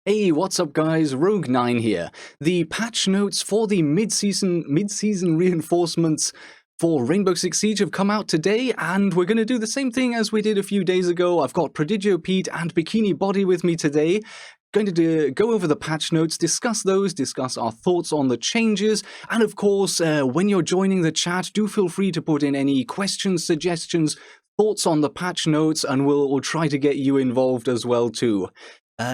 Hey, what's up guys? Rogue9 here. The patch notes for the mid-season reinforcements for Rainbow Six Siege have come out today, and we're going to do the same thing as we did a few days ago. I've got Prodigio Pete and Bikini Bodhi with me today. Going to go over the patch notes, discuss those, discuss our thoughts on the changes, and of course, when you're joining the chat, do feel free to put in any questions, suggestions, thoughts on the patch notes, and we'll try to get you involved as well too.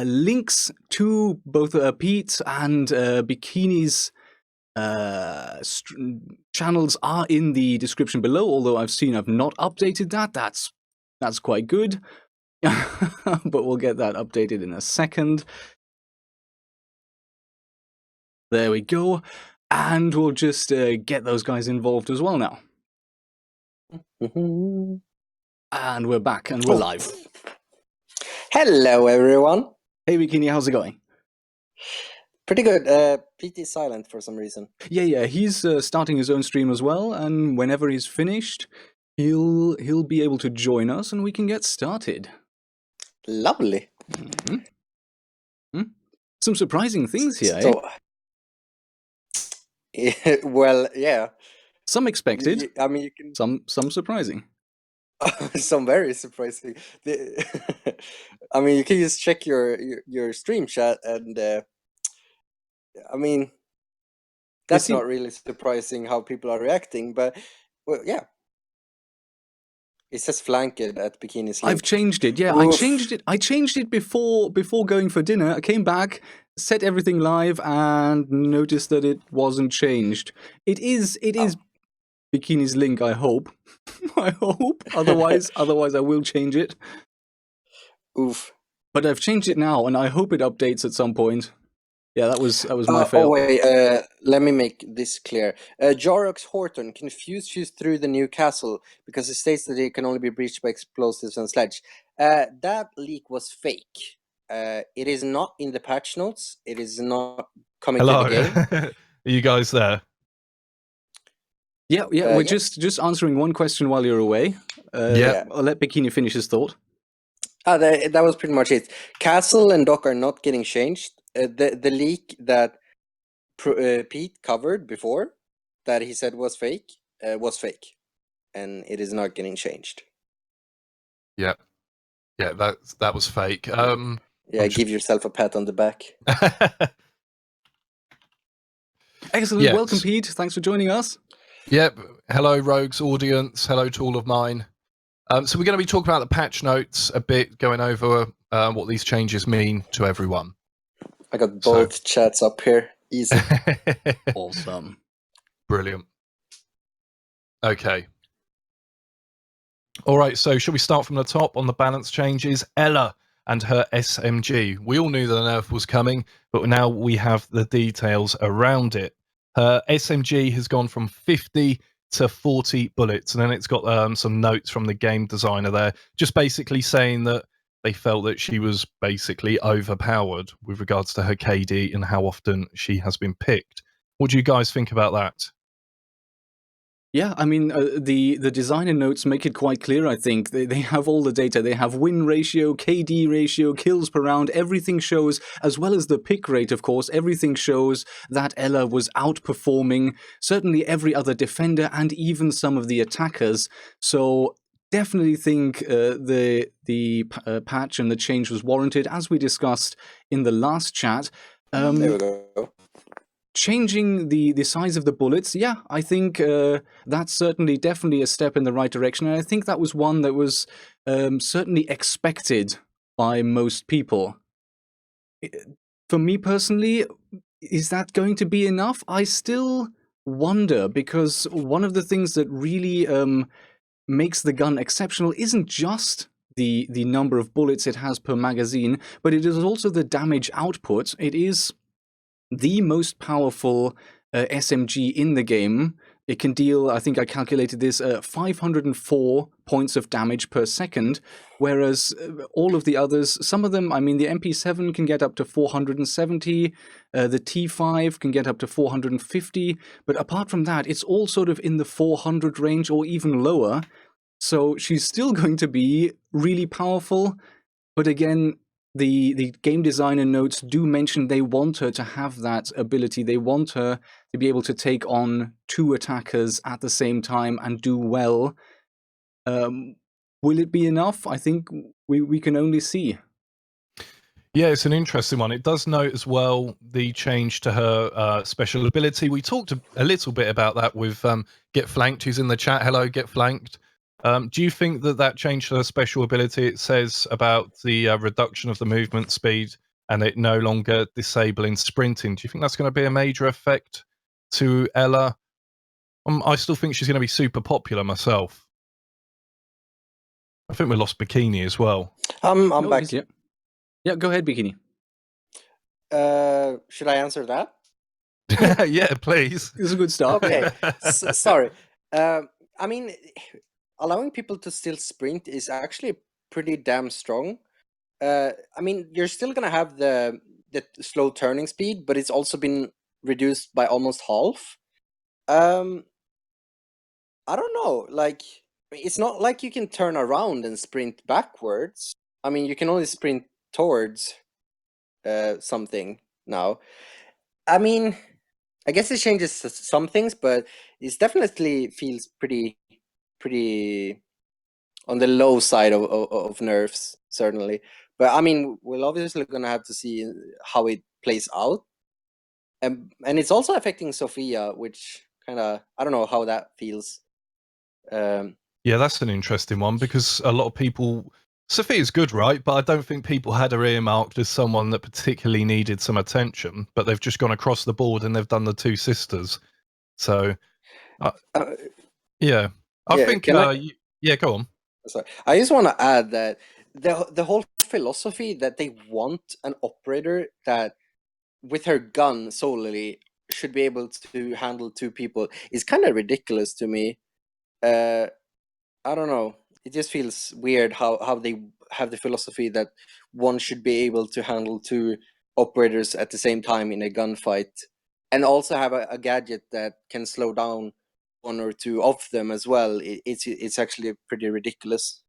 Links to both Pete and Bikini's channels are in the description below, although I've not updated that. That's quite good. But we'll get that updated in a second. There we go. And we'll just get those guys involved as well now. And we're back and we're live. Hello, everyone. Hey, Bikini, how's it going? Pretty good. Pete is silent for some reason. Yeah, he's starting his own stream as well, and whenever he's finished, he'll be able to join us, and we can get started. Lovely. Some surprising things here, Well, yeah. Some expected. I mean, you can. Some surprising. Some very surprising. I mean, you can just check your stream chat, and I mean, that's not really surprising how people are reacting, but well, yeah. It says flanked at Bikini's link. I've changed it. Yeah, Oof. I changed it before going for dinner. I came back, set everything live, and noticed that it wasn't changed. It is Bikini's link, I hope. I hope. Otherwise I will change it. Oof. But I've changed it now, and I hope it updates at some point. Yeah, that was my fail. Oh wait, let me make this clear. Jorox Horton can fuse through the new castle because it states that it can only be breached by explosives and sledge. That leak was fake. It is not in the patch notes. It is not coming to the game. Are you guys there? Yeah, we're just answering one question while you're away. I'll let Bikini finish his thought. That was pretty much it. Castle and Dock are not getting changed. The leak that Pete covered before, that he said was fake, and it is not getting changed. Yeah, that was fake. Give yourself a pat on the back. Excellent. Yes. Welcome, Pete. Thanks for joining us. Yep. Hello, Rogues audience. Hello to all of mine. So we're going to be talking about the patch notes a bit, going over what these changes mean to everyone. I got both chats up here. Easy. Awesome. Brilliant. Okay. All right, so shall we start from the top on the balance changes? Ela and her SMG. We all knew that the nerf was coming, but now we have the details around it. Her SMG has gone from 50 to 40 bullets, and then it's got some notes from the game designer there, just basically saying that they felt that she was basically overpowered with regards to her KD and how often she has been picked. What do you guys think about that? Yeah, I mean, the designer notes make it quite clear, I think. They have all the data. They have win ratio, KD ratio, kills per round. Everything shows, as well as the pick rate, of course, everything shows that Ela was outperforming certainly every other defender and even some of the attackers. So definitely think the patch and the change was warranted, as we discussed in the last chat. There we go. Changing the size of the bullets, yeah, I think that's definitely a step in the right direction, and I think that was one that was certainly expected by most people. For me personally, is that going to be enough? I still wonder, because one of the things that really makes the gun exceptional isn't just the number of bullets it has per magazine, but it is also the damage output. It is the most powerful SMG in the game. It can deal, I think I calculated this, 504 points of damage per second, whereas all of the others, some of them, I mean, the MP7 can get up to 470, the T5 can get up to 450, but apart from that, it's all sort of in the 400 range or even lower. So she's still going to be really powerful, but again, the game designer notes do mention they want her to have that ability. They want her to be able to take on 2 attackers at the same time and do well. Will it be enough? I think we can only see. Yeah, it's an interesting one. It does note as well the change to her special ability. We talked a little bit about that with Get Flanked, who's in the chat. Hello, Get Flanked. Do you think that change to her special ability, it says about the reduction of the movement speed and it no longer disabling sprinting, do you think that's going to be a major effect to Ela? I still think she's going to be super popular myself. I think we lost Bikini as well. I'm back. Yeah, go ahead, Bikini. Should I answer that? Yeah, please. It's a good start. Okay, sorry. I mean, allowing people to still sprint is actually pretty damn strong. I mean, you're still gonna have the slow turning speed, but it's also been reduced by almost half. I don't know. Like, it's not like you can turn around and sprint backwards. I mean, you can only sprint towards something now. I mean, I guess it changes some things, but it definitely feels pretty on the low side of nerfs, certainly. But I mean, we're obviously gonna have to see how it plays out, and it's also affecting Zofia, which kind of, I don't know how that feels. Yeah, that's an interesting one because a lot of people. Zofia's good, right? But I don't think people had her earmarked as someone that particularly needed some attention. But they've just gone across the board and they've done the 2 sisters. So, yeah, I think. Yeah, go on. Sorry, I just want to add that the whole philosophy that they want an operator that, with her gun solely, should be able to handle 2 people is kind of ridiculous to me. I don't know. It just feels weird how they have the philosophy that one should be able to handle 2 operators at the same time in a gunfight, and also have a gadget that can slow down 1 or 2 of them as well. It's actually pretty ridiculous.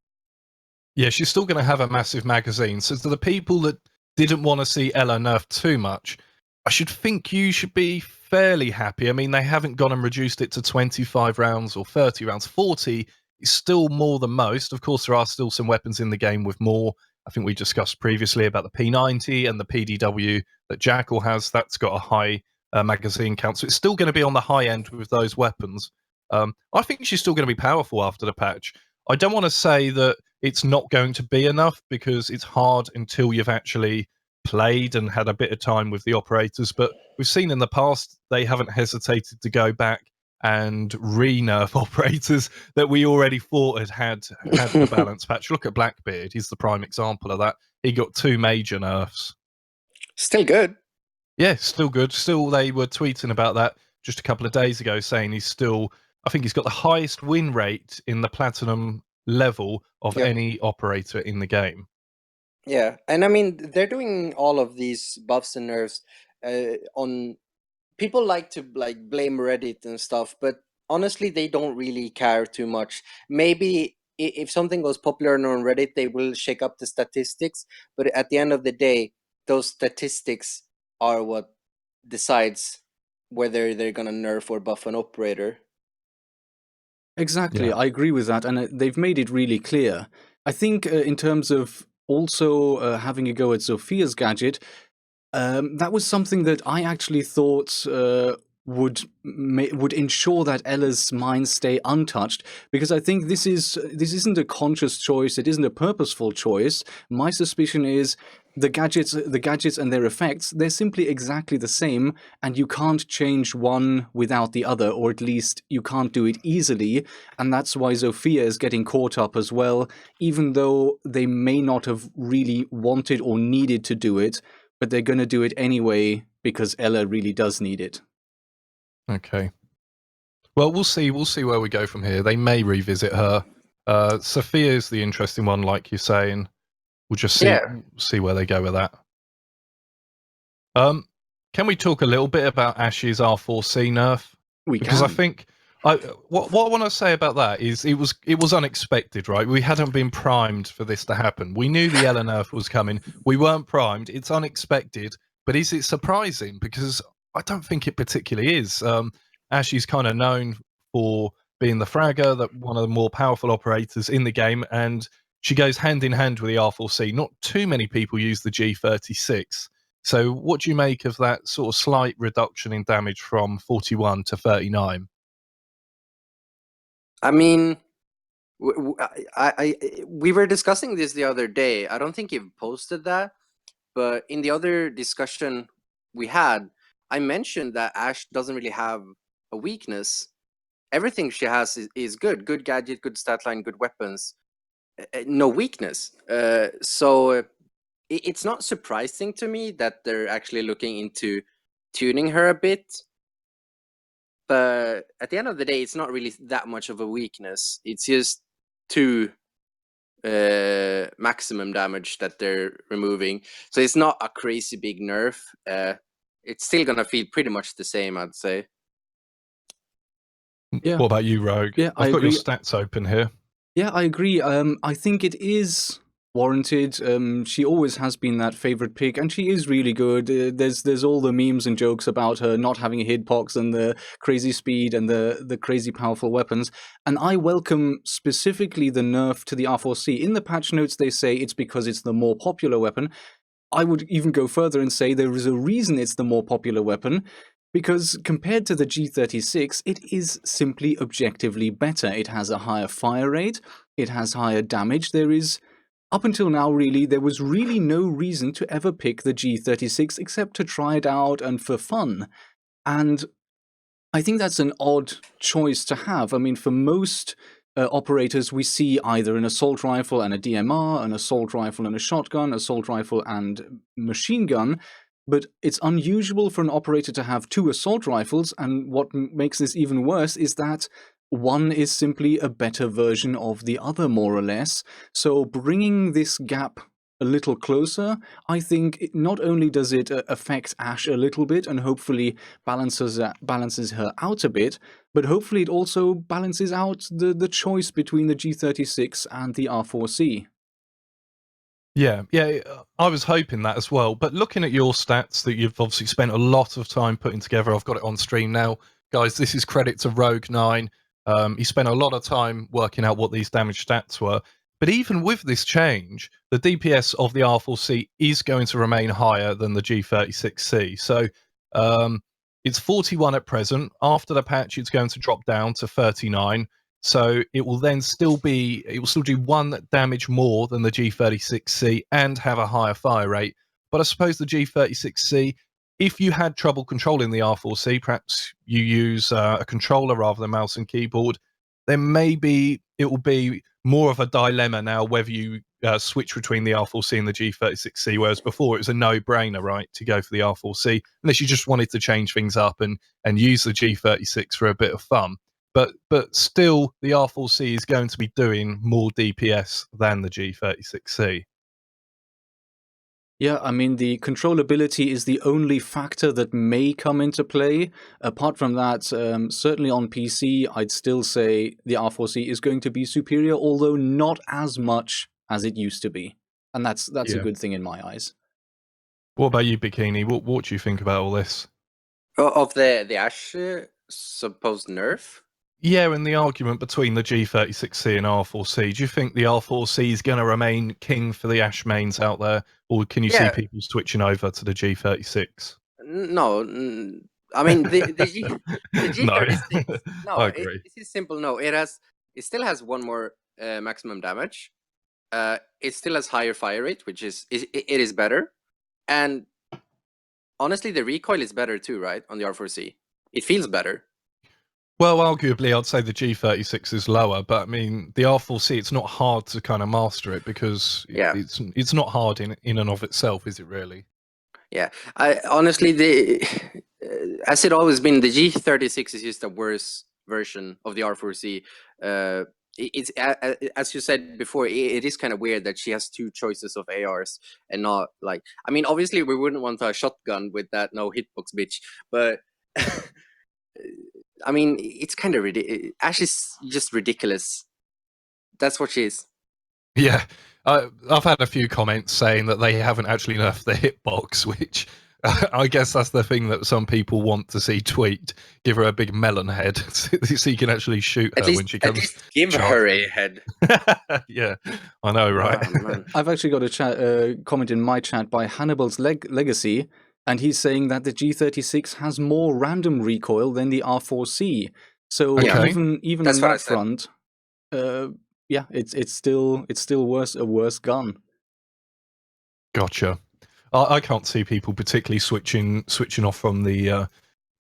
Yeah, she's still going to have a massive magazine. So to the people that didn't want to see Ela nerfed too much, I should think you should be fairly happy. I mean, they haven't gone and reduced it to 25 rounds or 30 rounds. 40 is still more than most. Of course, there are still some weapons in the game with more. I think we discussed previously about the P90 and the PDW that Jackal has. That's got a high magazine count. So it's still going to be on the high end with those weapons. I think she's still going to be powerful after the patch. I don't want to say that it's not going to be enough because it's hard until you've actually played and had a bit of time with the operators. But we've seen in the past, they haven't hesitated to go back and re-nerf operators that we already thought had the balance patch. Look at Blackbeard. He's the prime example of that. He got 2 major nerfs. Still good. Yeah, still good. Still, they were tweeting about that just a couple of days ago, saying he's still, I think he's got the highest win rate in the platinum level of any operator in the game. Yeah, and I mean, they're doing all of these buffs and nerfs on... People like to blame Reddit and stuff, but honestly, they don't really care too much. Maybe if something goes popular on Reddit, they will shake up the statistics, but at the end of the day, those statistics are what decides whether they're gonna nerf or buff an operator. Exactly, I agree with that, and they've made it really clear. I think in terms of also having a go at Zofia's gadget, that was something that I actually thought would ensure that Ela's mind stay untouched, because I think this isn't a conscious choice, it isn't a purposeful choice. My suspicion is the gadgets and their effects, they're simply exactly the same, and you can't change one without the other, or at least you can't do it easily, and that's why Zofia is getting caught up as well, even though they may not have really wanted or needed to do it, but they're going to do it anyway because Ela really does need it. Okay. Well, we'll see where we go from here. They may revisit her. Zofia is the interesting one, like you're saying. We'll just see where they go with that. Can we talk a little bit about Ash's R4C nerf? We because can. I think What I want to say about that is it was unexpected, right? We hadn't been primed for this to happen. We knew the Ela nerf was coming. We weren't primed. It's unexpected, but is it surprising? Because I don't think it particularly is. Ashley's kind of known for being the fragger, that one of the more powerful operators in the game, and she goes hand in hand with the R4C. Not too many people use the G36. So what do you make of that sort of slight reduction in damage from 41 to 39? I mean, we were discussing this the other day. I don't think you've posted that, but in the other discussion we had, I mentioned that Ash doesn't really have a weakness. Everything she has is good. Good gadget, good stat line, good weapons. No weakness. So it's not surprising to me that they're actually looking into tuning her a bit. But at the end of the day, it's not really that much of a weakness. It's just 2 maximum damage that they're removing. So it's not a crazy big nerf. It's still gonna feel pretty much the same, I'd say. Yeah. What about you, Rogue? Yeah, I've I got your agree. stats open here. Yeah, I agree. I think it is warranted. She always has been that favorite pick, and she is really good. There's all the memes and jokes about her not having a hitbox and the crazy speed and the crazy powerful weapons. And I welcome specifically the nerf to the R4C. In the patch notes, they say it's because it's the more popular weapon. I would even go further and say there is a reason it's the more popular weapon, because compared to the G36, it is simply objectively better. It has a higher fire rate, it has higher damage. There is, up until now really, there was really no reason to ever pick the G36 except to try it out and for fun. And I think that's an odd choice to have. I mean, for most operators, we see either an assault rifle and a DMR, an assault rifle and a shotgun, assault rifle and machine gun. But it's unusual for an operator to have 2 assault rifles, and what makes this even worse is that one is simply a better version of the other, more or less. So bringing this gap a little closer, I think not only does it affect Ash a little bit and hopefully balances her out a bit, but hopefully it also balances out the choice between the G36 and the R4C. Yeah, I was hoping that as well. But looking at your stats that you've obviously spent a lot of time putting together, I've got it on stream now. Guys, this is credit to Rogue9. He spent a lot of time working out what these damage stats were. But even with this change, the DPS of the R4C is going to remain higher than the G36C. So it's 41 at present. After the patch, it's going to drop down to 39. So it will then still do 1 damage more than the G36C and have a higher fire rate. But I suppose the G36C, if you had trouble controlling the R4C, perhaps you use a controller rather than mouse and keyboard, then maybe it will be more of a dilemma now whether you switch between the R4C and the G36C, whereas before it was a no-brainer, right, to go for the R4C, unless you just wanted to change things up and use the G36 for a bit of fun. But still, the R4C is going to be doing more DPS than the G36C. Yeah, I mean, the controllability is the only factor that may come into play. Apart from that, certainly on PC, I'd still say the R4C is going to be superior, although not as much as it used to be. And that's a good thing in my eyes. What about you, Bikini? What do you think about all this? Of the Ash supposed nerf? Yeah, and the argument between the G36C and R4C, do you think the R4C is going to remain king for the Ash mains out there, or can you see people switching over to the G36? No, I mean the G36. No, I agree. It is simple. No, it still has 1 more maximum damage. It still has higher fire rate, which it is better, and honestly, the recoil is better too, right? On the R4C, it feels better. Well, arguably, I'd say the G36 is lower, but I mean, the R4C, it's not hard to kind of master it because it's not hard in and of itself, is it really? Yeah, I honestly, as it always been, the G36 is just a worse version of the R4C. It's as you said before, it is kind of weird that she has 2 choices of ARs and not like. I mean, obviously, we wouldn't want a shotgun with that no hitbox bitch, but I mean, it's kind of ridiculous. Ashley's just ridiculous. That's what she is. Yeah, I've had a few comments saying that they haven't actually nerfed the hitbox, which I guess that's the thing that some people want to see tweaked. Give her a big melon head so you can actually shoot her when she comes. At least give her a head. Yeah, I know, right? Oh, I've actually got a comment in my chat by Hannibal's Legacy, and he's saying that the G36 has more random recoil than the R4C. So Okay. even That's on what I that said. front, yeah, it's still a worse gun. Gotcha. I can't see people particularly switching off from the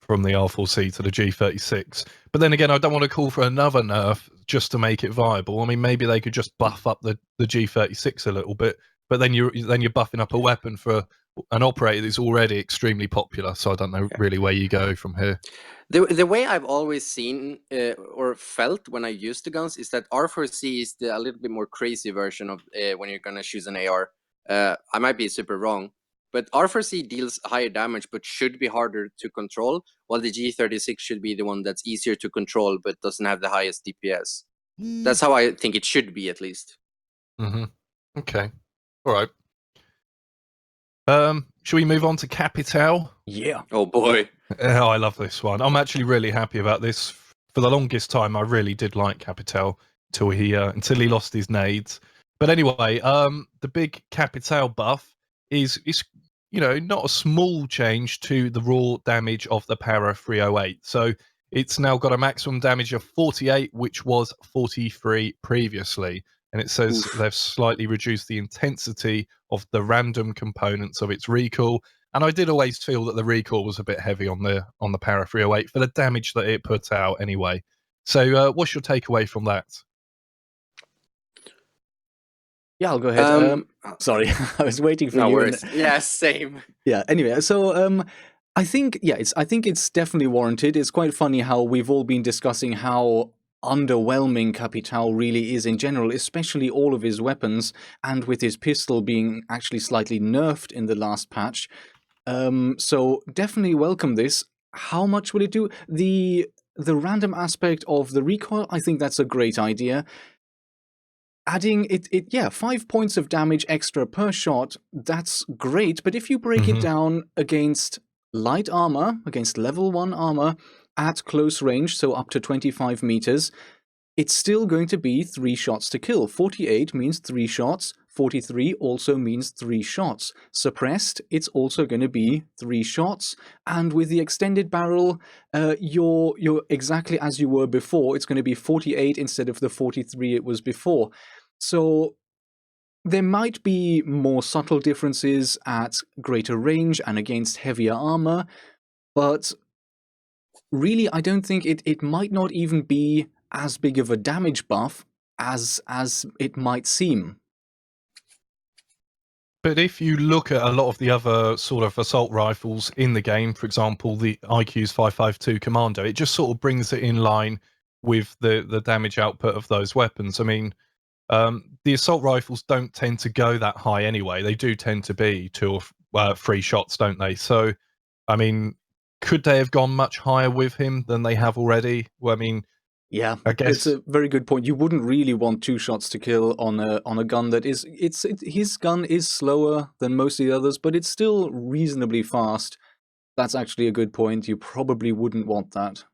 R4C to the G36. But then again, I don't want to call for another nerf just to make it viable. I mean, maybe they could just buff up the G36 a little bit, but then you're buffing up a weapon for an operator that's already extremely popular. So I don't know really where you go from here. The way I've always seen or felt when I use the guns is that R4C is a little bit more crazy version of when you're gonna choose an AR. I might be super wrong, but R4C deals higher damage but should be harder to control, while the G36 should be the one that's easier to control but doesn't have the highest DPS. That's how I think it should be, at least. Mm-hmm. Okay. All right. Should we move on to Capitão? Yeah. Oh boy. Oh, I love this one. I'm actually really happy about this. For the longest time, I really did like Capitão until he lost his nades. But anyway, the big Capitão buff is not a small change to the raw damage of the Para 308. So it's now got a maximum damage of 48, which was 43 previously. And it says they've slightly reduced the intensity of the random components of its recoil. And I did always feel that the recoil was a bit heavy on the Para 308 for the damage that it put out anyway. So what's your takeaway from that? Yeah, I'll go ahead. Sorry, I was waiting for No you. worries. Yeah, same. Yeah. Anyway, so I think it's definitely warranted. It's quite funny how we've all been discussing how underwhelming Capitão really is in general, especially all of his weapons, and with his pistol being actually slightly nerfed in the last patch. So definitely welcome this. How much will it do? The random aspect of the recoil, I think that's a great idea. Adding it 5 points of damage extra per shot, that's great, but if you break it down against light armor, against level 1 armor, at close range, so up to 25 meters, it's still going to be 3 shots to kill. 48 means 3 shots, 43 also means 3 shots. Suppressed, it's also going to be 3 shots, and with the extended barrel, you're exactly as you were before. It's going to be 48 instead of the 43 it was before. So there might be more subtle differences at greater range and against heavier armor, but really I don't think it might not even be as big of a damage buff as it might seem. But if you look at a lot of the other sort of assault rifles in the game, for example, the IQ's 5.52 Commando, it just sort of brings it in line with the damage output of those weapons. I mean, the assault rifles don't tend to go that high anyway. They do tend to be 2 or 3 shots, don't they? So, I mean, could they have gone much higher with him than they have already? Well, I mean, yeah, I guess it's a very good point. You wouldn't really want 2 shots to kill on a gun that is his gun is slower than most of the others, but it's still reasonably fast. That's actually a good point. You probably wouldn't want that.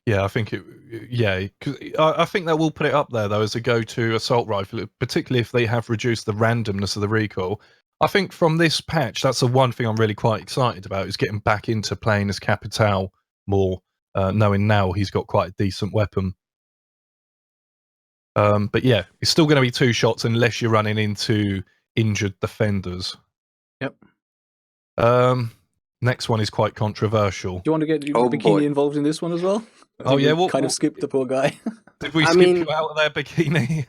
Yeah, I think I think that will put it up there though as a go-to assault rifle, particularly if they have reduced the randomness of the recoil. I think from this patch, that's the one thing I'm really quite excited about, is getting back into playing as Capitão more, knowing now he's got quite a decent weapon. But yeah, it's still going to be 2 shots unless you're running into injured defenders. Yep. Next one is quite controversial. Do you want to get Bikini involved in this one as well? Oh yeah, kind of skipped the poor guy. Did we skip you out of there, Bikini?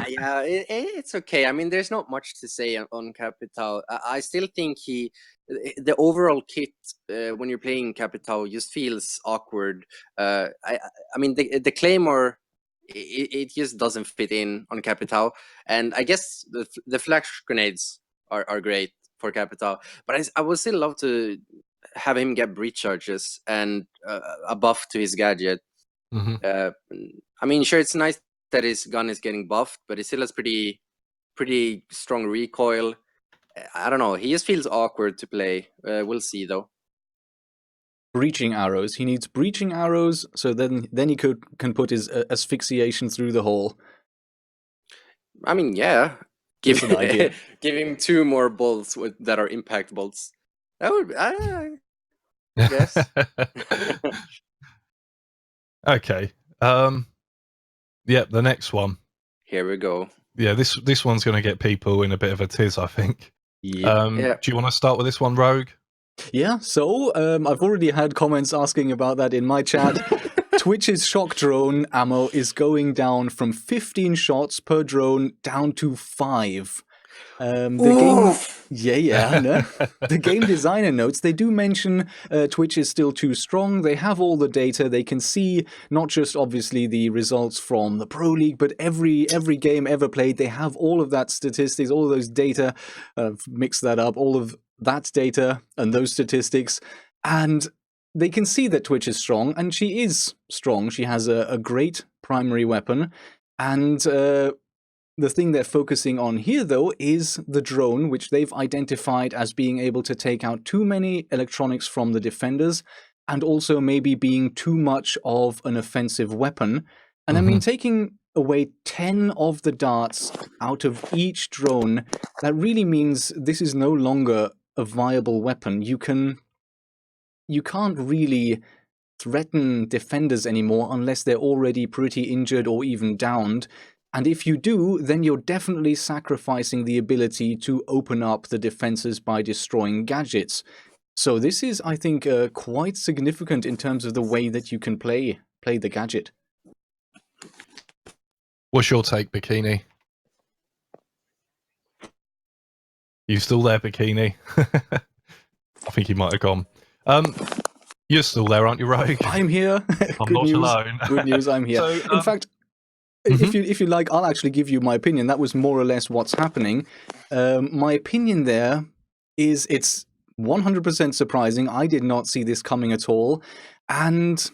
Yeah, it's okay. I mean, there's not much to say on Capitão. I still think the overall kit when you're playing Capitão just feels awkward. I mean, the Claymore, it just doesn't fit in on Capitão, and I guess the flash grenades are great for Capitão, but I would still love to have him get breach charges and a buff to his gadget. Mm-hmm. I mean, sure, it's nice that his gun is getting buffed, but it still has pretty strong recoil. I don't know. He just feels awkward to play. We'll see, though. Breaching arrows. He needs breaching arrows, so then he can put his asphyxiation through the hole. I mean, yeah. Just an idea. Give him 2 more bolts that are impact bolts. That would, yes. Okay. Yep, the next one. Here we go. Yeah, this one's going to get people in a bit of a tiz, I think. Yeah. Do you want to start with this one, Rogue? Yeah, so I've already had comments asking about that in my chat. Twitch's shock drone ammo is going down from 15 shots per drone down to 5. The game designer notes, they do mention Twitch is still too strong. They have all the data. They can see not just obviously the results from the Pro League, but every game ever played. They have all of that statistics, all of those data. Mix that up, all of that data and those statistics, and they can see that Twitch is strong, and she is strong. She has a great primary weapon, and the thing they're focusing on here, though, is the drone, which they've identified as being able to take out too many electronics from the defenders, and also maybe being too much of an offensive weapon. And I mean, taking away 10 of the darts out of each drone, that really means this is no longer a viable weapon. You can't really threaten defenders anymore unless they're already pretty injured or even downed. And if you do, then you're definitely sacrificing the ability to open up the defenses by destroying gadgets. So this is, I think, quite significant in terms of the way that you can play the gadget. What's your take, Bikini? You still there, Bikini? I think he might have gone. You're still there, aren't you, Rogue? I'm here. I'm not alone. Good news, I'm here. So, in fact, if you like, I'll actually give you my opinion. That was more or less what's happening. My opinion there is it's 100% surprising. I did not see this coming at all. And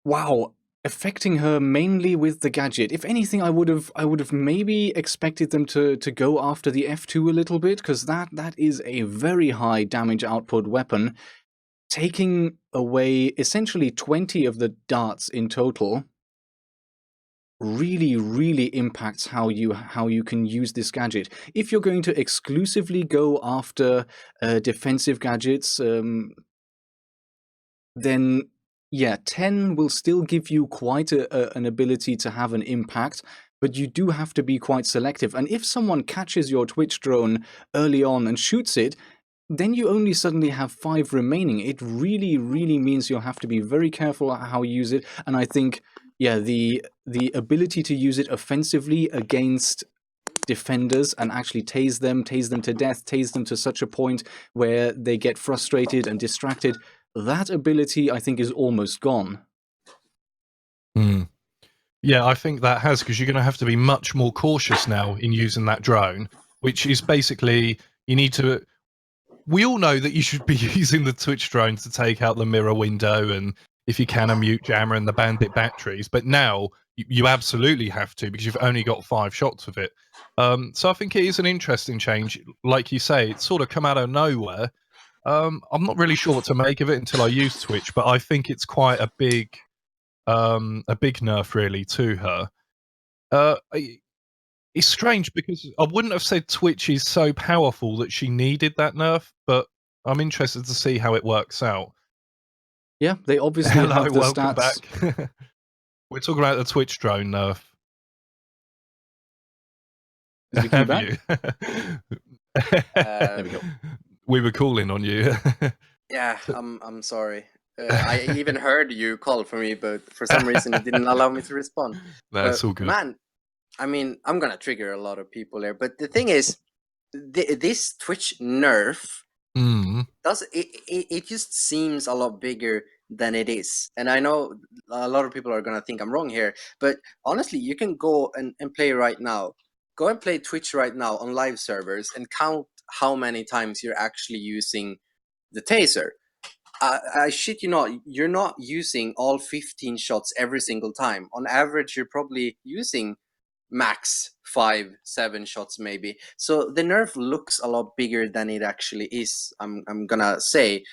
wow, affecting her mainly with the gadget. If anything, I would have maybe expected them to go after the F2 a little bit, because that is a very high damage output weapon. Taking away essentially 20 of the darts in total really impacts how you can use this gadget. If you're going to exclusively go after defensive gadgets, then yeah, 10 will still give you quite an ability to have an impact, but you do have to be quite selective. And if someone catches your Twitch drone early on and shoots it, then you only suddenly have 5 remaining. It really means you'll have to be very careful how you use it. And I think, yeah, the ability to use it offensively against defenders and actually tase them to death, tase them to such a point where they get frustrated and distracted, that ability, I think, is almost gone. Yeah, I think that has, because you're going to have to be much more cautious now in using that drone, which is basically, you need to... We all know that you should be using the Twitch drone to take out the mirror window and, if you can, a mute jammer and the Bandit batteries. But now you absolutely have to, because you've only got 5 shots of it. So I think it is an interesting change. Like you say, it's sort of come out of nowhere. I'm not really sure what to make of it until I use Twitch, but I think it's quite a big nerf really to her. It's strange because I wouldn't have said Twitch is so powerful that she needed that nerf, but I'm interested to see how it works out. Yeah, they obviously have the welcome stats. Back. We're talking about the Twitch drone nerf. Have you? There we go. We were calling on you. Yeah, I'm sorry. I even heard you call for me, but for some reason it didn't allow me to respond. That's all good. Man, I mean, I'm gonna trigger a lot of people there, but the thing is, this Twitch nerf it just seems a lot bigger than it is. And I know a lot of people are gonna think I'm wrong here, but honestly, you can go and play right now. Go and play Twitch right now on live servers and count how many times you're actually using the taser. I shit you not, you're not using all 15 shots every single time. On average, you're probably using max 5-7 shots maybe. So the nerf looks a lot bigger than it actually is. I'm gonna say.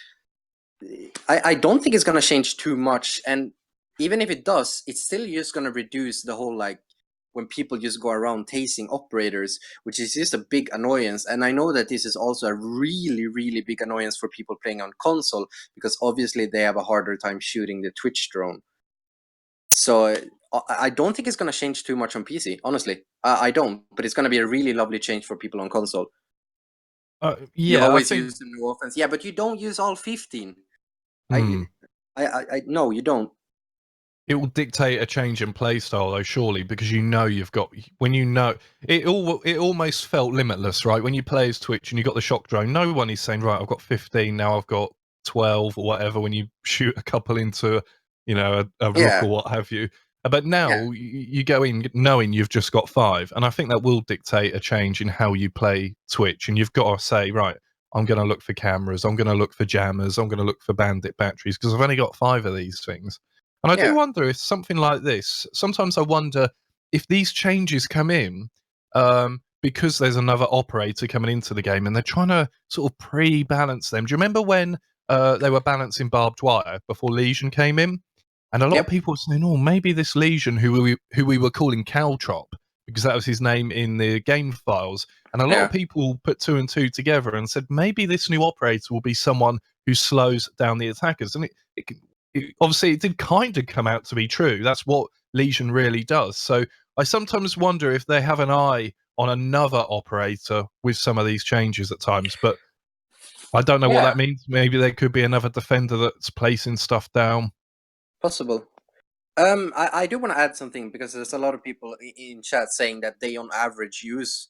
I don't think it's gonna change too much, and even if it does, it's still just gonna reduce the whole, like, when people just go around tasing operators, which is just a big annoyance. And I know that this is also a really, really big annoyance for people playing on console, because obviously they have a harder time shooting the Twitch drone. So I don't think it's going to change too much on PC, honestly. I don't, but it's going to be a really lovely change for people on console. You Yeah, always I think use the no offense. Yeah, but you don't use all 15. Hmm. No, you don't. it will dictate a change in play style, though, surely, because you've got, when you know it almost felt limitless, right? When you play as Twitch and you got the shock drone, no one is saying, right, I've got 15 now, I've got 12 or whatever. When you shoot a couple into, a rook Yeah. or what have you, but now Yeah. you go in knowing you've just got 5, and I think that will dictate a change in how you play Twitch. And you've got to say, right, I'm going to look for cameras, I'm going to look for jammers, I'm going to look for Bandit batteries, because I've only got 5 of these things. And I do Yeah. wonder if something like this, sometimes I wonder if these changes come in because there's another operator coming into the game and they're trying to sort of pre-balance them. Do you remember when they were balancing barbed wire before Lesion came in? And a lot of people were saying, oh, maybe this Lesion, who we were calling Caltrop, because that was his name in the game files. And a lot of people put 2 and 2 together and said, maybe this new operator will be someone who slows down the attackers. And obviously, it did kind of come out to be true. That's what Lesion really does. So I sometimes wonder if they have an eye on another operator with some of these changes at times. But I don't know what that means. Maybe there could be another defender that's placing stuff down. Possible. I do want to add something, because there's a lot of people in chat saying that they on average use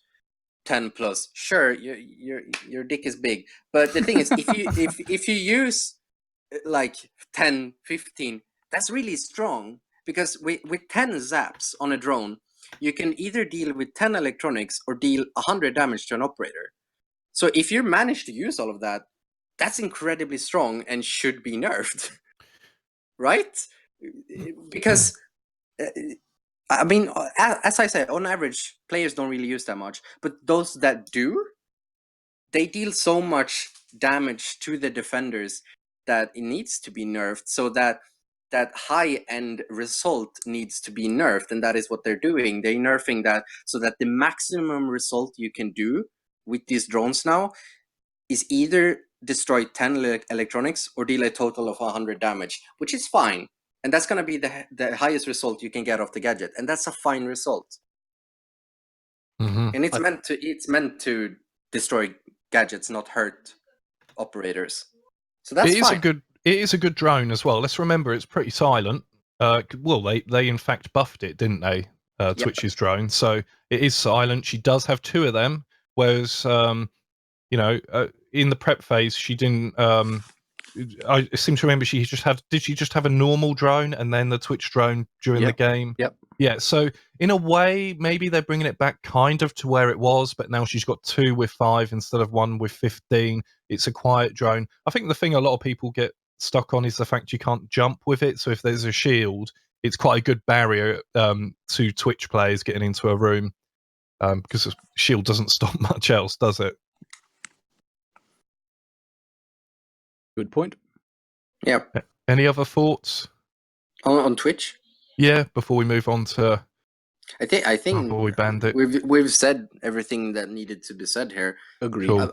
10 plus. Sure, your dick is big, but the thing is, if you use like 10, 15, that's really strong, because with 10 zaps on a drone, you can either deal with 10 electronics or deal 100 damage to an operator. So if you manage to use all of that, that's incredibly strong and should be nerfed. Right? Because I mean, as I said, on average, players don't really use that much, but those that do, they deal so much damage to the defenders that it needs to be nerfed, so that high-end result needs to be nerfed, and that is what they're doing. They're nerfing that so that the maximum result you can do with these drones now is either destroy 10 electronics or deal a total of 100 damage, which is fine. And that's going to be the highest result you can get off the gadget, and that's a fine result. Mm-hmm. And it's meant to destroy gadgets, not hurt operators. So that's fine. It is a good drone as well. Let's remember it's pretty silent. Well, they in fact buffed it, didn't they? Twitch's drone, so it is silent. She does have 2 of them, whereas in the prep phase she didn't. I seem to remember she just had. Did she just have a normal drone and then the Twitch drone during the game? Yep. Yeah. So in a way, maybe they're bringing it back kind of to where it was, but now she's got 2 with 5 instead of 1 with 15. It's a quiet drone. I think the thing a lot of people get stuck on is the fact you can't jump with it. So if there's a shield, it's quite a good barrier to Twitch players getting into a room, because the shield doesn't stop much else, does it? Good point. Yeah. Any other thoughts on Twitch? Yeah, before we move on to I think Bandit. we've said everything that needed to be said here. Agreed. Cool.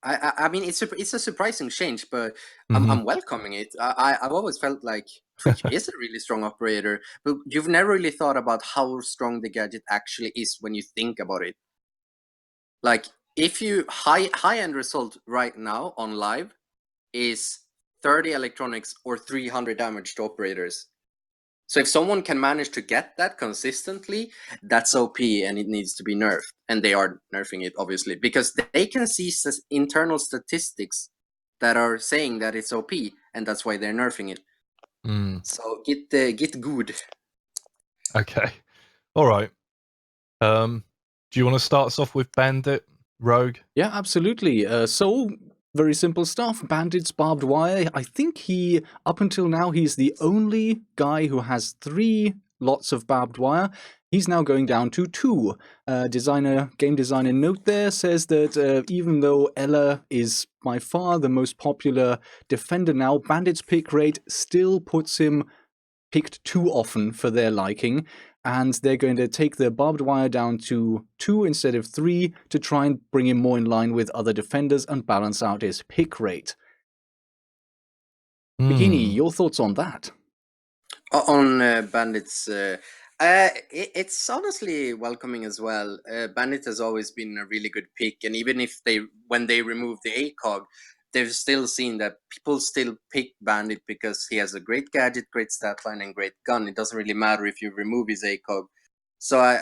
I mean, it's a surprising change, but I'm welcoming it. I've always felt like Twitch is a really strong operator, but you've never really thought about how strong the gadget actually is when you think about it. Like, if you high-end result right now on live is 30 electronics or 300 damage to operators. So if someone can manage to get that consistently, that's OP, and it needs to be nerfed. And they are nerfing it, obviously, because they can see internal statistics that are saying that it's OP, and that's why they're nerfing it. So get good. Okay. All right. Do you want to start us off with Bandit, Rogue? Yeah, absolutely. So very simple stuff. Bandit's barbed wire. I think up until now, he's the only guy who has 3 lots of barbed wire. He's now going down to 2. Game designer note there says that even though Ela is by far the most popular defender now, Bandit's pick rate still puts him picked too often for their liking, and they're going to take their barbed wire down to 2 instead of 3 to try and bring him more in line with other defenders and balance out his pick rate. Bikini, your thoughts on that? On Bandit's, it's honestly welcoming as well. Bandit has always been a really good pick, and even if when they remove the ACOG, they've still seen that people still pick Bandit because he has a great gadget, great stat line, and great gun. It doesn't really matter if you remove his ACOG. So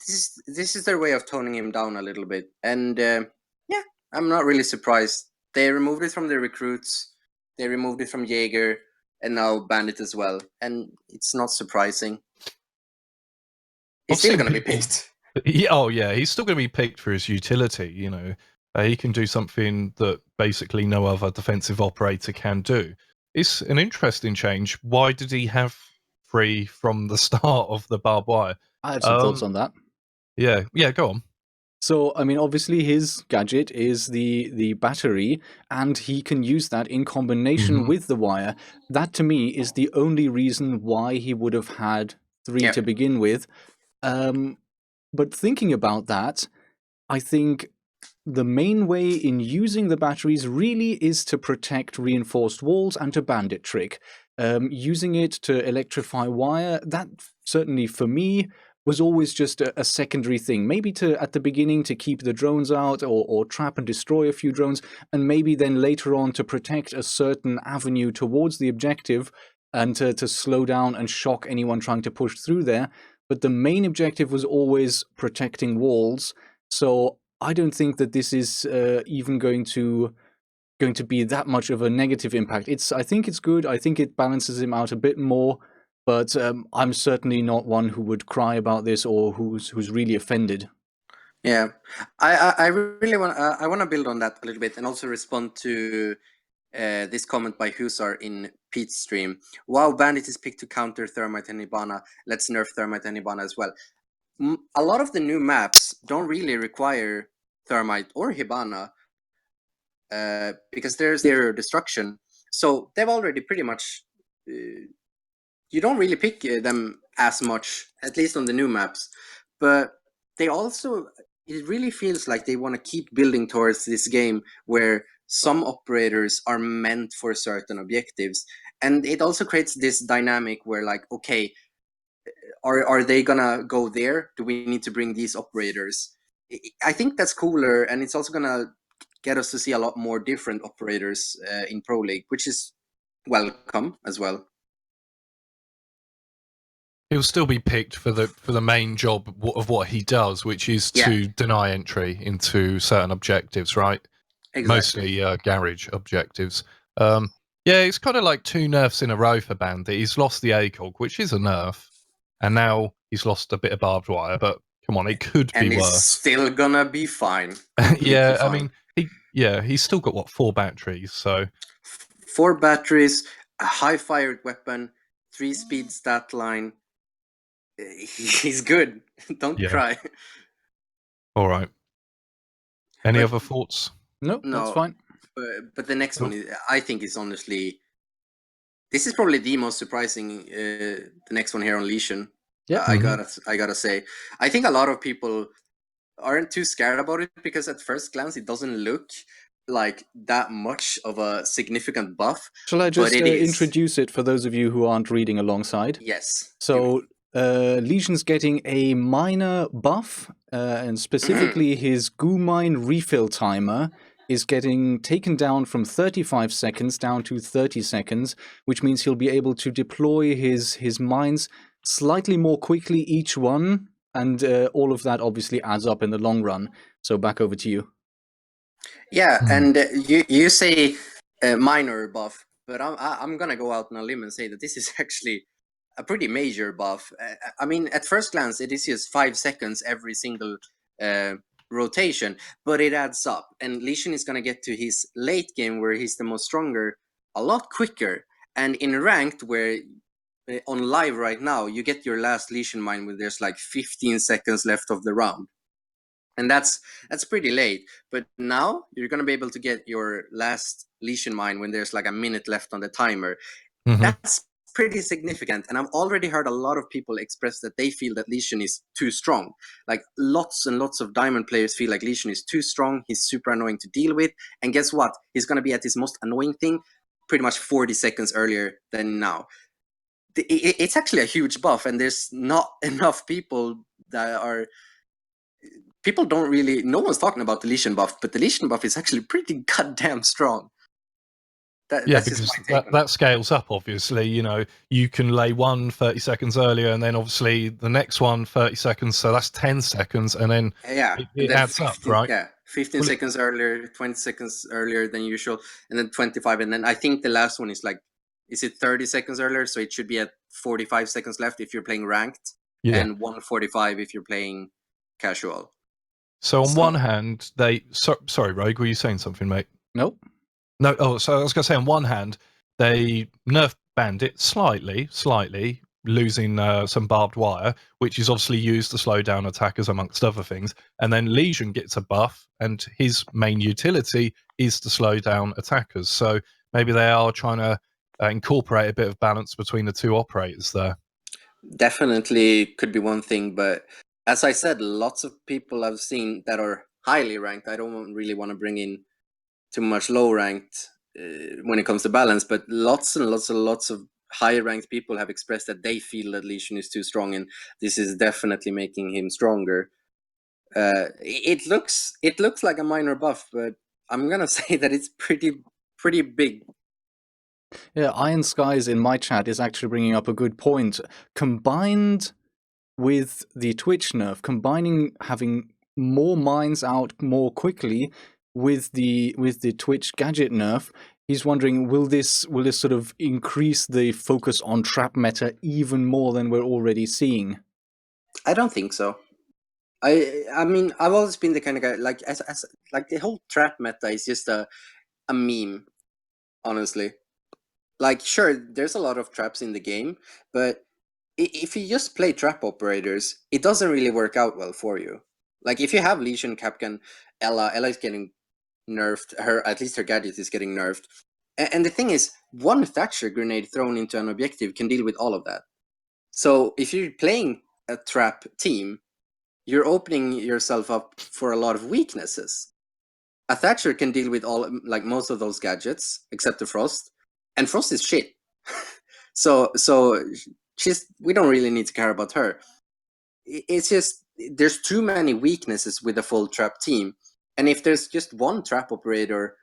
this is their way of toning him down a little bit, and yeah, I'm not really surprised. They removed it from the recruits, they removed it from Jaeger, and now Bandit as well, and it's not surprising. He's still going to be picked. Yeah, he's still going to be picked for his utility. You know, he can do something that basically no other defensive operator can do. It's an interesting change. Why did he have 3 from the start of the barbed wire? I have some thoughts on that. Yeah, go on. So, I mean, obviously his gadget is the battery, and he can use that in combination with the wire. That, to me, is the only reason why he would have had 3 to begin with. But thinking about that, I think the main way in using the batteries really is to protect reinforced walls and to bandit trick. Using it to electrify wire, that certainly for me was always just a secondary thing. Maybe at the beginning to keep the drones out or trap and destroy a few drones, and maybe then later on to protect a certain avenue towards the objective and to slow down and shock anyone trying to push through there. But the main objective was always protecting walls. So I don't think that this is even going to be that much of a negative impact. I think it's good. I think it balances him out a bit more. But I'm certainly not one who would cry about this or who's really offended. Yeah, I really want to build on that a little bit and also respond to this comment by Husar in Pete's stream. Wow, Bandit is picked to counter Thermite and Hibana. Let's nerf Thermite and Hibana as well. A lot of the new maps don't really require Thermite or Hibana because there's their destruction. So they've already pretty much... you don't really pick them as much, at least on the new maps. But they also... it really feels like they want to keep building towards this game where some operators are meant for certain objectives. And it also creates this dynamic where, like, okay, are they gonna go there? Do we need to bring these operators? I think that's cooler, and it's also gonna get us to see a lot more different operators in Pro League, which is welcome as well. He'll still be picked for the main job of what he does, which is to deny entry into certain objectives, right? Exactly. Mostly garage objectives. Yeah, it's kind of like 2 nerfs in a row for Bandit. He's lost the ACOG, which is a nerf, and now he's lost a bit of barbed wire. But come on, it could be worse. And it's still gonna be fine. Yeah, I mean, he's still got 4 batteries, so 4 batteries, a high-fired weapon, 3-speed stat line. He's good. Don't cry. All right. Any other thoughts? No, that's fine. But the next one, I think, is honestly... this is probably the most surprising, the next one here on Lesion. Yeah, I gotta say. I think a lot of people aren't too scared about it because at first glance it doesn't look like that much of a significant buff. Shall I just introduce it for those of you who aren't reading alongside? Yes. So Legion's getting a minor buff, and specifically his goo mine refill timer is getting taken down from 35 seconds down to 30 seconds, which means he'll be able to deploy his mines slightly more quickly each one, and all of that obviously adds up in the long run. So back over to you. Yeah, and you say minor buff, but I'm gonna go out on a limb and say that this is actually a pretty major buff. I mean, at first glance, it is just 5 seconds every single rotation, but it adds up. And Lesion is going to get to his late game where he's the most stronger a lot quicker. And in ranked, where on live right now, you get your last Lesion mine when there's like 15 seconds left of the round. And that's pretty late. But now you're going to be able to get your last Lesion mine when there's like a minute left on the timer. That's pretty significant. And I've already heard a lot of people express that they feel that Lesion is too strong. Like lots and lots of Diamond players feel like Lesion is too strong. He's super annoying to deal with. And guess what? He's going to be at his most annoying thing pretty much 40 seconds earlier than now. It's actually a huge buff, and there's not enough people that are... People don't really... No one's talking about the Lesion buff, but the Lesion buff is actually pretty goddamn strong. That's because that scales up, obviously. You know, you can lay one 30 seconds earlier, and then obviously the next one 30 seconds, so that's 10 seconds, and then it adds 15, up, right? Yeah, 15 seconds earlier, 20 seconds earlier than usual, and then 25, and then I think the last one is like, is it 30 seconds earlier? So it should be at 45 seconds left if you're playing ranked, and 145 if you're playing casual. So on one hand, sorry, Rogue, were you saying something, mate? Nope. No, so I was going to say, on one hand, they nerf Bandit slightly, losing some barbed wire, which is obviously used to slow down attackers, amongst other things. And then Lesion gets a buff, and his main utility is to slow down attackers. So maybe they are trying to incorporate a bit of balance between the two operators there. Definitely could be one thing, but as I said, lots of people I've seen that are highly ranked. I don't really want to bring in too much low ranked when it comes to balance, but lots and lots of higher ranked people have expressed that they feel that Lesion is too strong, and this is definitely making him stronger. It looks like a minor buff, but I'm gonna say that it's pretty big. Yeah, Iron Skies in my chat is actually bringing up a good point. Combined with the Twitch nerf, combining having more mines out more quickly with the Twitch gadget nerf, he's wondering, will this sort of increase the focus on trap meta even more than we're already seeing? I don't think so. I mean, I've always been the kind of guy like as like the whole trap meta is just a meme, honestly. Like, sure, there's a lot of traps in the game, but if you just play trap operators, it doesn't really work out well for you. Like, if you have Lesion, Capitão, Ella is getting nerfed. At least her gadget is getting nerfed. And the thing is, one Thatcher grenade thrown into an objective can deal with all of that. So if you're playing a trap team, you're opening yourself up for a lot of weaknesses. A Thatcher can deal with most of those gadgets, except the Frost. And Frost is shit. so we don't really need to care about her. It's just, there's too many weaknesses with a full trap team. And if there's just one trap operator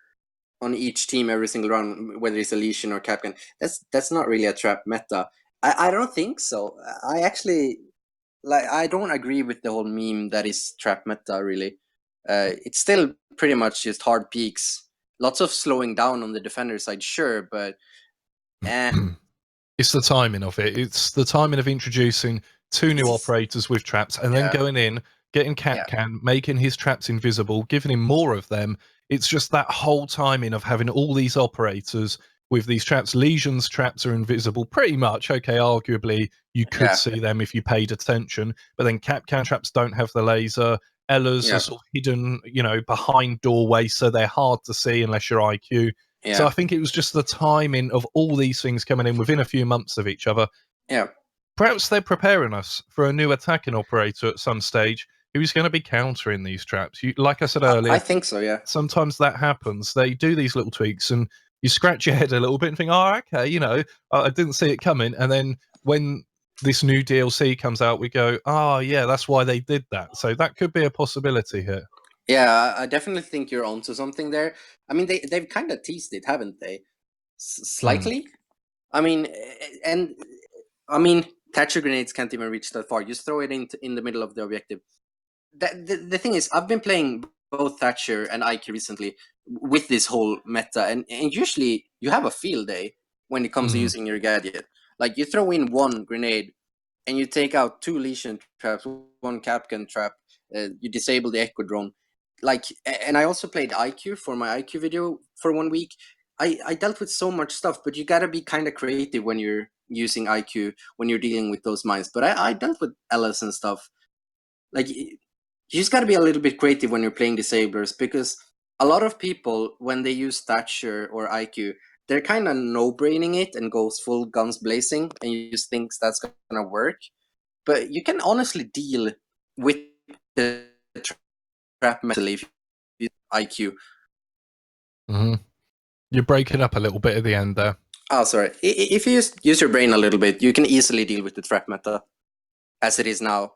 on each team every single round, whether it's a Lesion or Capitão, that's not really a trap meta. I don't think so. I actually, I don't agree with the whole meme that is trap meta, really. It's still pretty much just hard peaks. Lots of slowing down on the defender side, sure, but it's the timing of it. It's the timing of introducing two new operators with traps, and then going in, getting Capitão, making his traps invisible, giving him more of them. It's just that whole timing of having all these operators with these traps. Lesion's traps are invisible, pretty much. Okay, arguably you could see them if you paid attention, but then Capitão traps don't have the laser. Ella's are sort of hidden, behind doorways, so they're hard to see unless you're IQ. Yeah. So I think it was just the timing of all these things coming in within a few months of each other. Yeah. Perhaps they're preparing us for a new attacking operator at some stage who's going to be countering these traps. Like I said earlier, I think so, yeah. Sometimes that happens. They do these little tweaks and you scratch your head a little bit and think, oh, okay, I didn't see it coming. And then when this new DLC comes out, we go, oh, yeah, that's why they did that. So that could be a possibility here. Yeah, I definitely think you're onto something there. I mean, they've kind of teased it, haven't they? Slightly. I mean, Thatcher grenades can't even reach that far. Just throw it in the middle of the objective. The thing is, I've been playing both Thatcher and Ike recently with this whole meta, and usually you have a field day when it comes to using your gadget. Like, you throw in one grenade, and you take out two Lesion traps, one Capitão trap, you disable the Echo drone, like, and I also played IQ for my IQ video for 1 week. I dealt with so much stuff, but you gotta be kind of creative when you're using IQ, when you're dealing with those mines. But I dealt with Ellis and stuff. Like, you just gotta be a little bit creative when you're playing disablers, because a lot of people, when they use Thatcher or IQ, they're kind of no-braining it and goes full guns blazing, and you just think that's gonna work. But you can honestly deal with the trap mentally if you use IQ. Mm-hmm. You're breaking up a little bit at the end there. Oh, sorry. If you just use your brain a little bit, you can easily deal with the trap meta as it is now.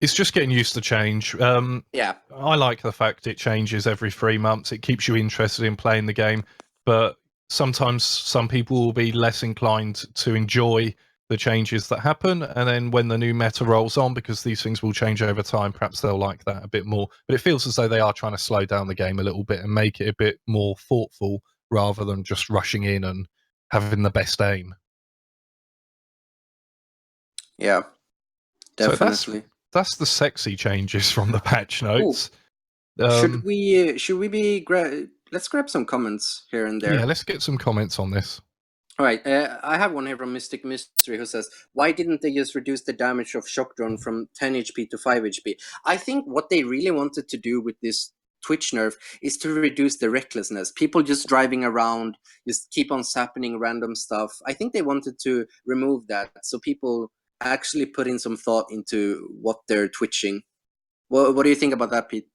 It's just getting used to change. Yeah. I like the fact it changes every 3 months. It keeps you interested in playing the game, but sometimes some people will be less inclined to enjoy the changes that happen, and then when the new meta rolls on, because these things will change over time, perhaps they'll like that a bit more. But it feels as though they are trying to slow down the game a little bit and make it a bit more thoughtful rather than just rushing in and having the best aim. Yeah, definitely. So that's the sexy changes from the patch notes. Should we let's grab some comments here and there. Yeah, let's get some comments on this. All right, I have one here from Mystic Mystery who says, why didn't they just reduce the damage of Shock Drone from 10 HP to 5 HP? I think what they really wanted to do with this Twitch nerf is to reduce the recklessness. People just driving around, just keep on happening random stuff. I think they wanted to remove that, so people actually put in some thought into what they're twitching. What do you think about that, Pete?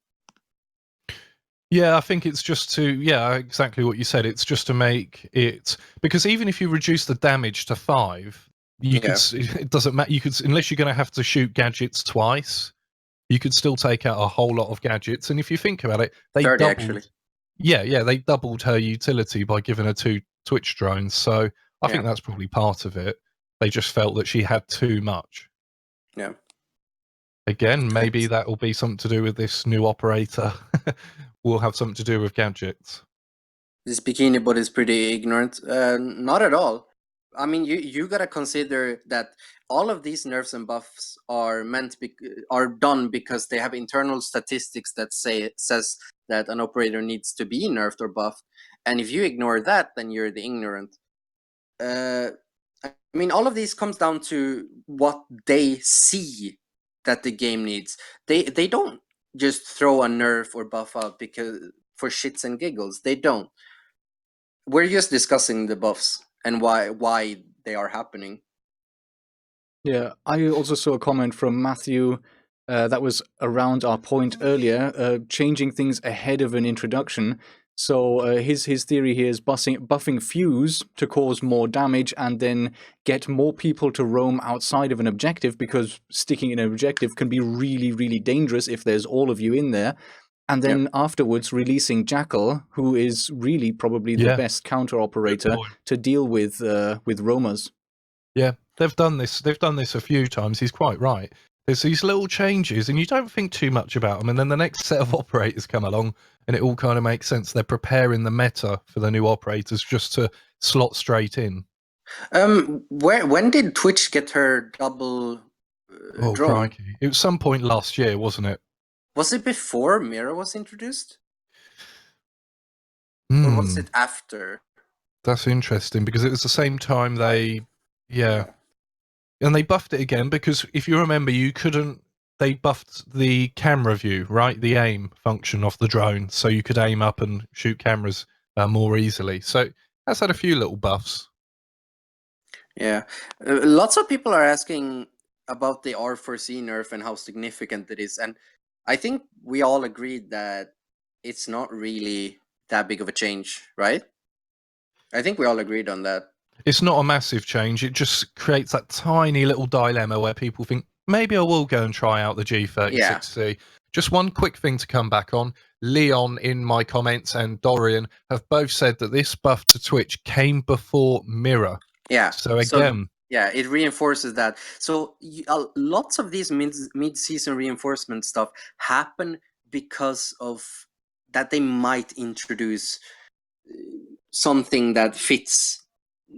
Yeah, I think it's just to, exactly what you said. It's just to make it, because even if you reduce the damage to 5, you could, it doesn't matter. You could, unless you're going to have to shoot gadgets twice, you could still take out a whole lot of gadgets. And if you think about it, they 30 doubled. Actually. Yeah, they doubled her utility by giving her 2 Twitch drones. So I think that's probably part of it. They just felt that she had too much. Yeah. Again, maybe that will be something to do with this new operator. Will have something to do with gadgets. This Bikini bot is pretty ignorant. Not at all. I mean, you gotta consider that all of these nerfs and buffs are are done because they have internal statistics that says that an operator needs to be nerfed or buffed, and if you ignore that, then you're the ignorant. I mean, all of these comes down to what they see that the game needs. They don't just throw a nerf or buff out because for shits and giggles. They don't. We're just discussing the buffs and why they are happening. Yeah, I also saw a comment from Matthew that was around our point earlier, changing things ahead of an introduction. So his theory here is buffing Fuse to cause more damage and then get more people to roam outside of an objective, because sticking in an objective can be really, really dangerous if there's all of you in there. And then afterwards releasing Jackal, who is really probably the best counter operator to deal with roamers. Yeah, they've done this. They've done this a few times. He's quite right. There's these little changes, and you don't think too much about them. And then the next set of operators come along, and it all kind of makes sense. They're preparing the meta for the new operators just to slot straight in. When did Twitch get her double drone? Crikey. It was some point last year, wasn't it? Was it before Mira was introduced? Or was it after? That's interesting, because it was the same time they... And they buffed it again, because if you remember, you couldn't... They buffed the camera view, right? The aim function of the drone, so you could aim up and shoot cameras more easily. So that's had a few little buffs. Yeah. Lots of people are asking about the R4C nerf and how significant it is. And I think we all agreed that it's not really that big of a change, right? I think we all agreed on that. It's not a massive change. It just creates that tiny little dilemma where people think, maybe I will go and try out the G36C. Just one quick thing to come back on. Leon in my comments and Dorian have both said that this buff to Twitch came before Mirror. Yeah. So again... yeah, it reinforces that. So lots of these mid-season reinforcement stuff happen because of that they might introduce something that fits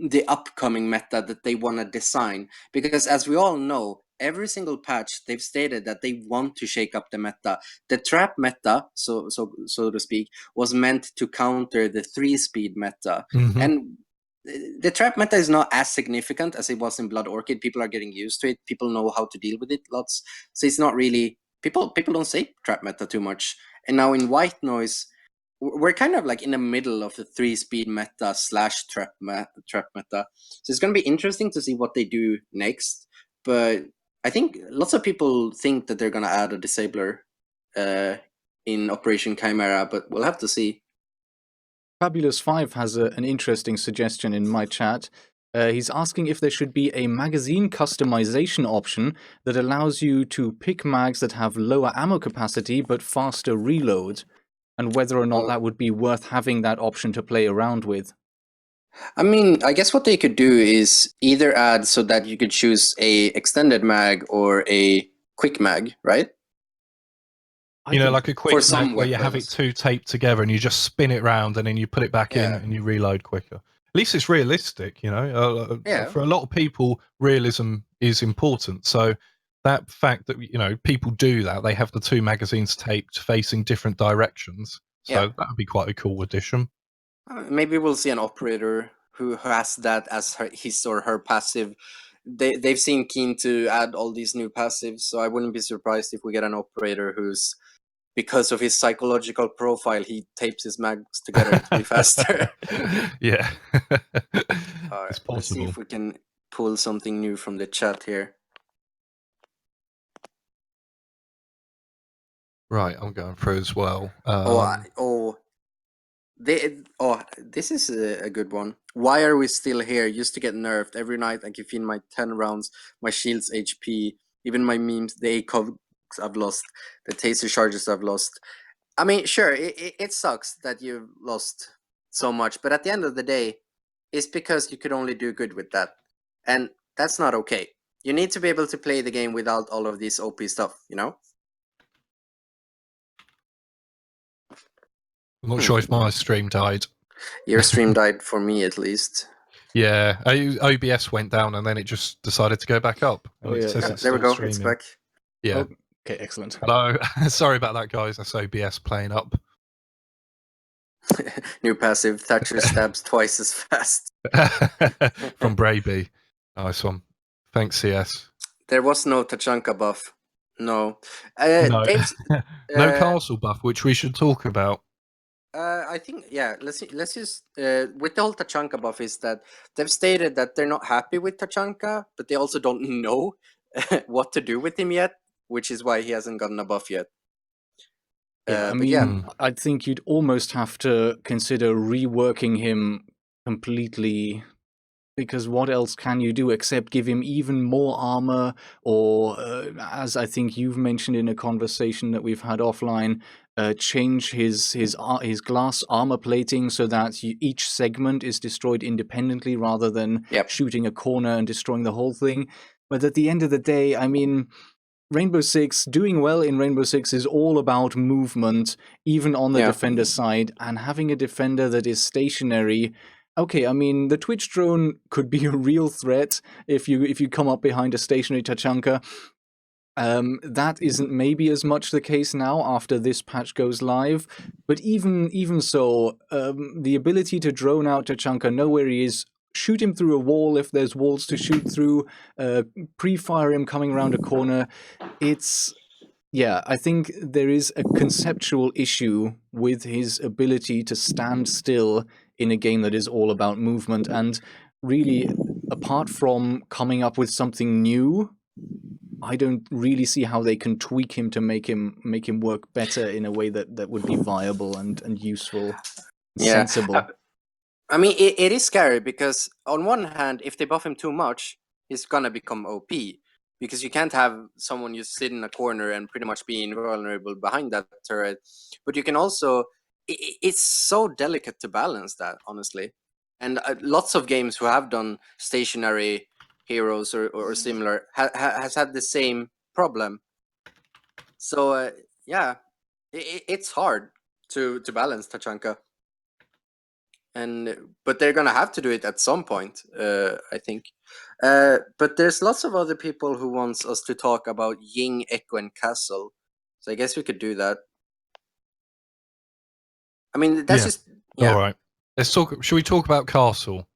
the upcoming meta that they want to design. Because as we all know, every single patch, they've stated that they want to shake up the meta. The trap meta, so to speak, was meant to counter the 3-speed meta. And the trap meta is not as significant as it was in Blood Orchid. People are getting used to it. People know how to deal with it lots. So it's not really... People don't say trap meta too much. And now in White Noise, we're kind of like in the middle of the 3-speed meta / trap meta. So it's going to be interesting to see what they do next. But I think lots of people think that they're going to add a disabler in Operation Chimera, but we'll have to see. Fabulous5 has an interesting suggestion in my chat. He's asking if there should be a magazine customization option that allows you to pick mags that have lower ammo capacity but faster reload, and whether or not that would be worth having that option to play around with. I mean, I guess what they could do is either add so that you could choose a extended mag or a quick mag, right? You know, like a quick some mag where you have it weapons. 2 taped together and you just spin it round and then you put it back in and you reload quicker. At least it's realistic, you know. For a lot of people, realism is important. So that fact that, you know, people do that, they have the 2 magazines taped facing different directions. So that would be quite a cool addition. Maybe we'll see an operator who has that as his or her passive. They've seen keen to add all these new passives, so I wouldn't be surprised if we get an operator who's, because of his psychological profile, he tapes his mags together to be faster. Yeah. All right, it's possible. let's see if we can pull something new from the chat here. Right, I'm going through as well. This is a good one. Why are we still here? Used to get nerfed. Every night I give in my 10 rounds, my shield's HP, even my memes, the ACOGs I've lost, the taser charges I've lost. I mean, sure, it sucks that you've lost so much, but at the end of the day, it's because you could only do good with that. And that's not okay. You need to be able to play the game without all of this OP stuff, you know? I'm not sure if my stream died. Your stream died for me, at least. Yeah, OBS went down and then it just decided to go back up. Oh, yeah, there we go. Streaming. It's back. Yeah. Okay, excellent. Hello. Sorry about that, guys. That's OBS playing up. New passive. Thatcher stabs twice as fast. From Braby. Nice one. Thanks, CS. There was no Tachanka buff. No. No. No castle buff, which we should talk about. I think, yeah, let's just, with the whole Tachanka buff is that they've stated that they're not happy with Tachanka, but they also don't know what to do with him yet, which is why he hasn't gotten a buff yet. Yeah, I mean, I think you'd almost have to consider reworking him completely, because what else can you do except give him even more armor, or as I think you've mentioned in a conversation that we've had offline, change his glass armor plating so that each segment is destroyed independently rather than shooting a corner and destroying the whole thing. But at the end of the day, I mean, Rainbow Six, doing well in Rainbow Six is all about movement, even on the defender side, and having a defender that is stationary. Okay, I mean, the Twitch drone could be a real threat if you come up behind a stationary Tachanka. That isn't maybe as much the case now after this patch goes live, but even so, the ability to drone out Tachanka, know where he is, shoot him through a wall if there's walls to shoot through, pre-fire him coming around a corner. I think there is a conceptual issue with his ability to stand still in a game that is all about movement, and really, apart from coming up with something new, I don't really see how they can tweak him to make him work better in a way that would be viable and useful, sensible. I mean, it is scary because on one hand, if they buff him too much, he's gonna become OP. Because you can't have someone just sit in a corner and pretty much be invulnerable behind that turret. But you can also... It's so delicate to balance that, honestly. And lots of games who have done stationary heroes or similar has had the same problem. So, it's hard to balance Tachanka. but they're gonna have to do it at some point, I think. But there's lots of other people who wants us to talk about Ying, Echo, and Castle. So I guess we could do that. I mean, that's just All right. Let's talk. Should we talk about Castle?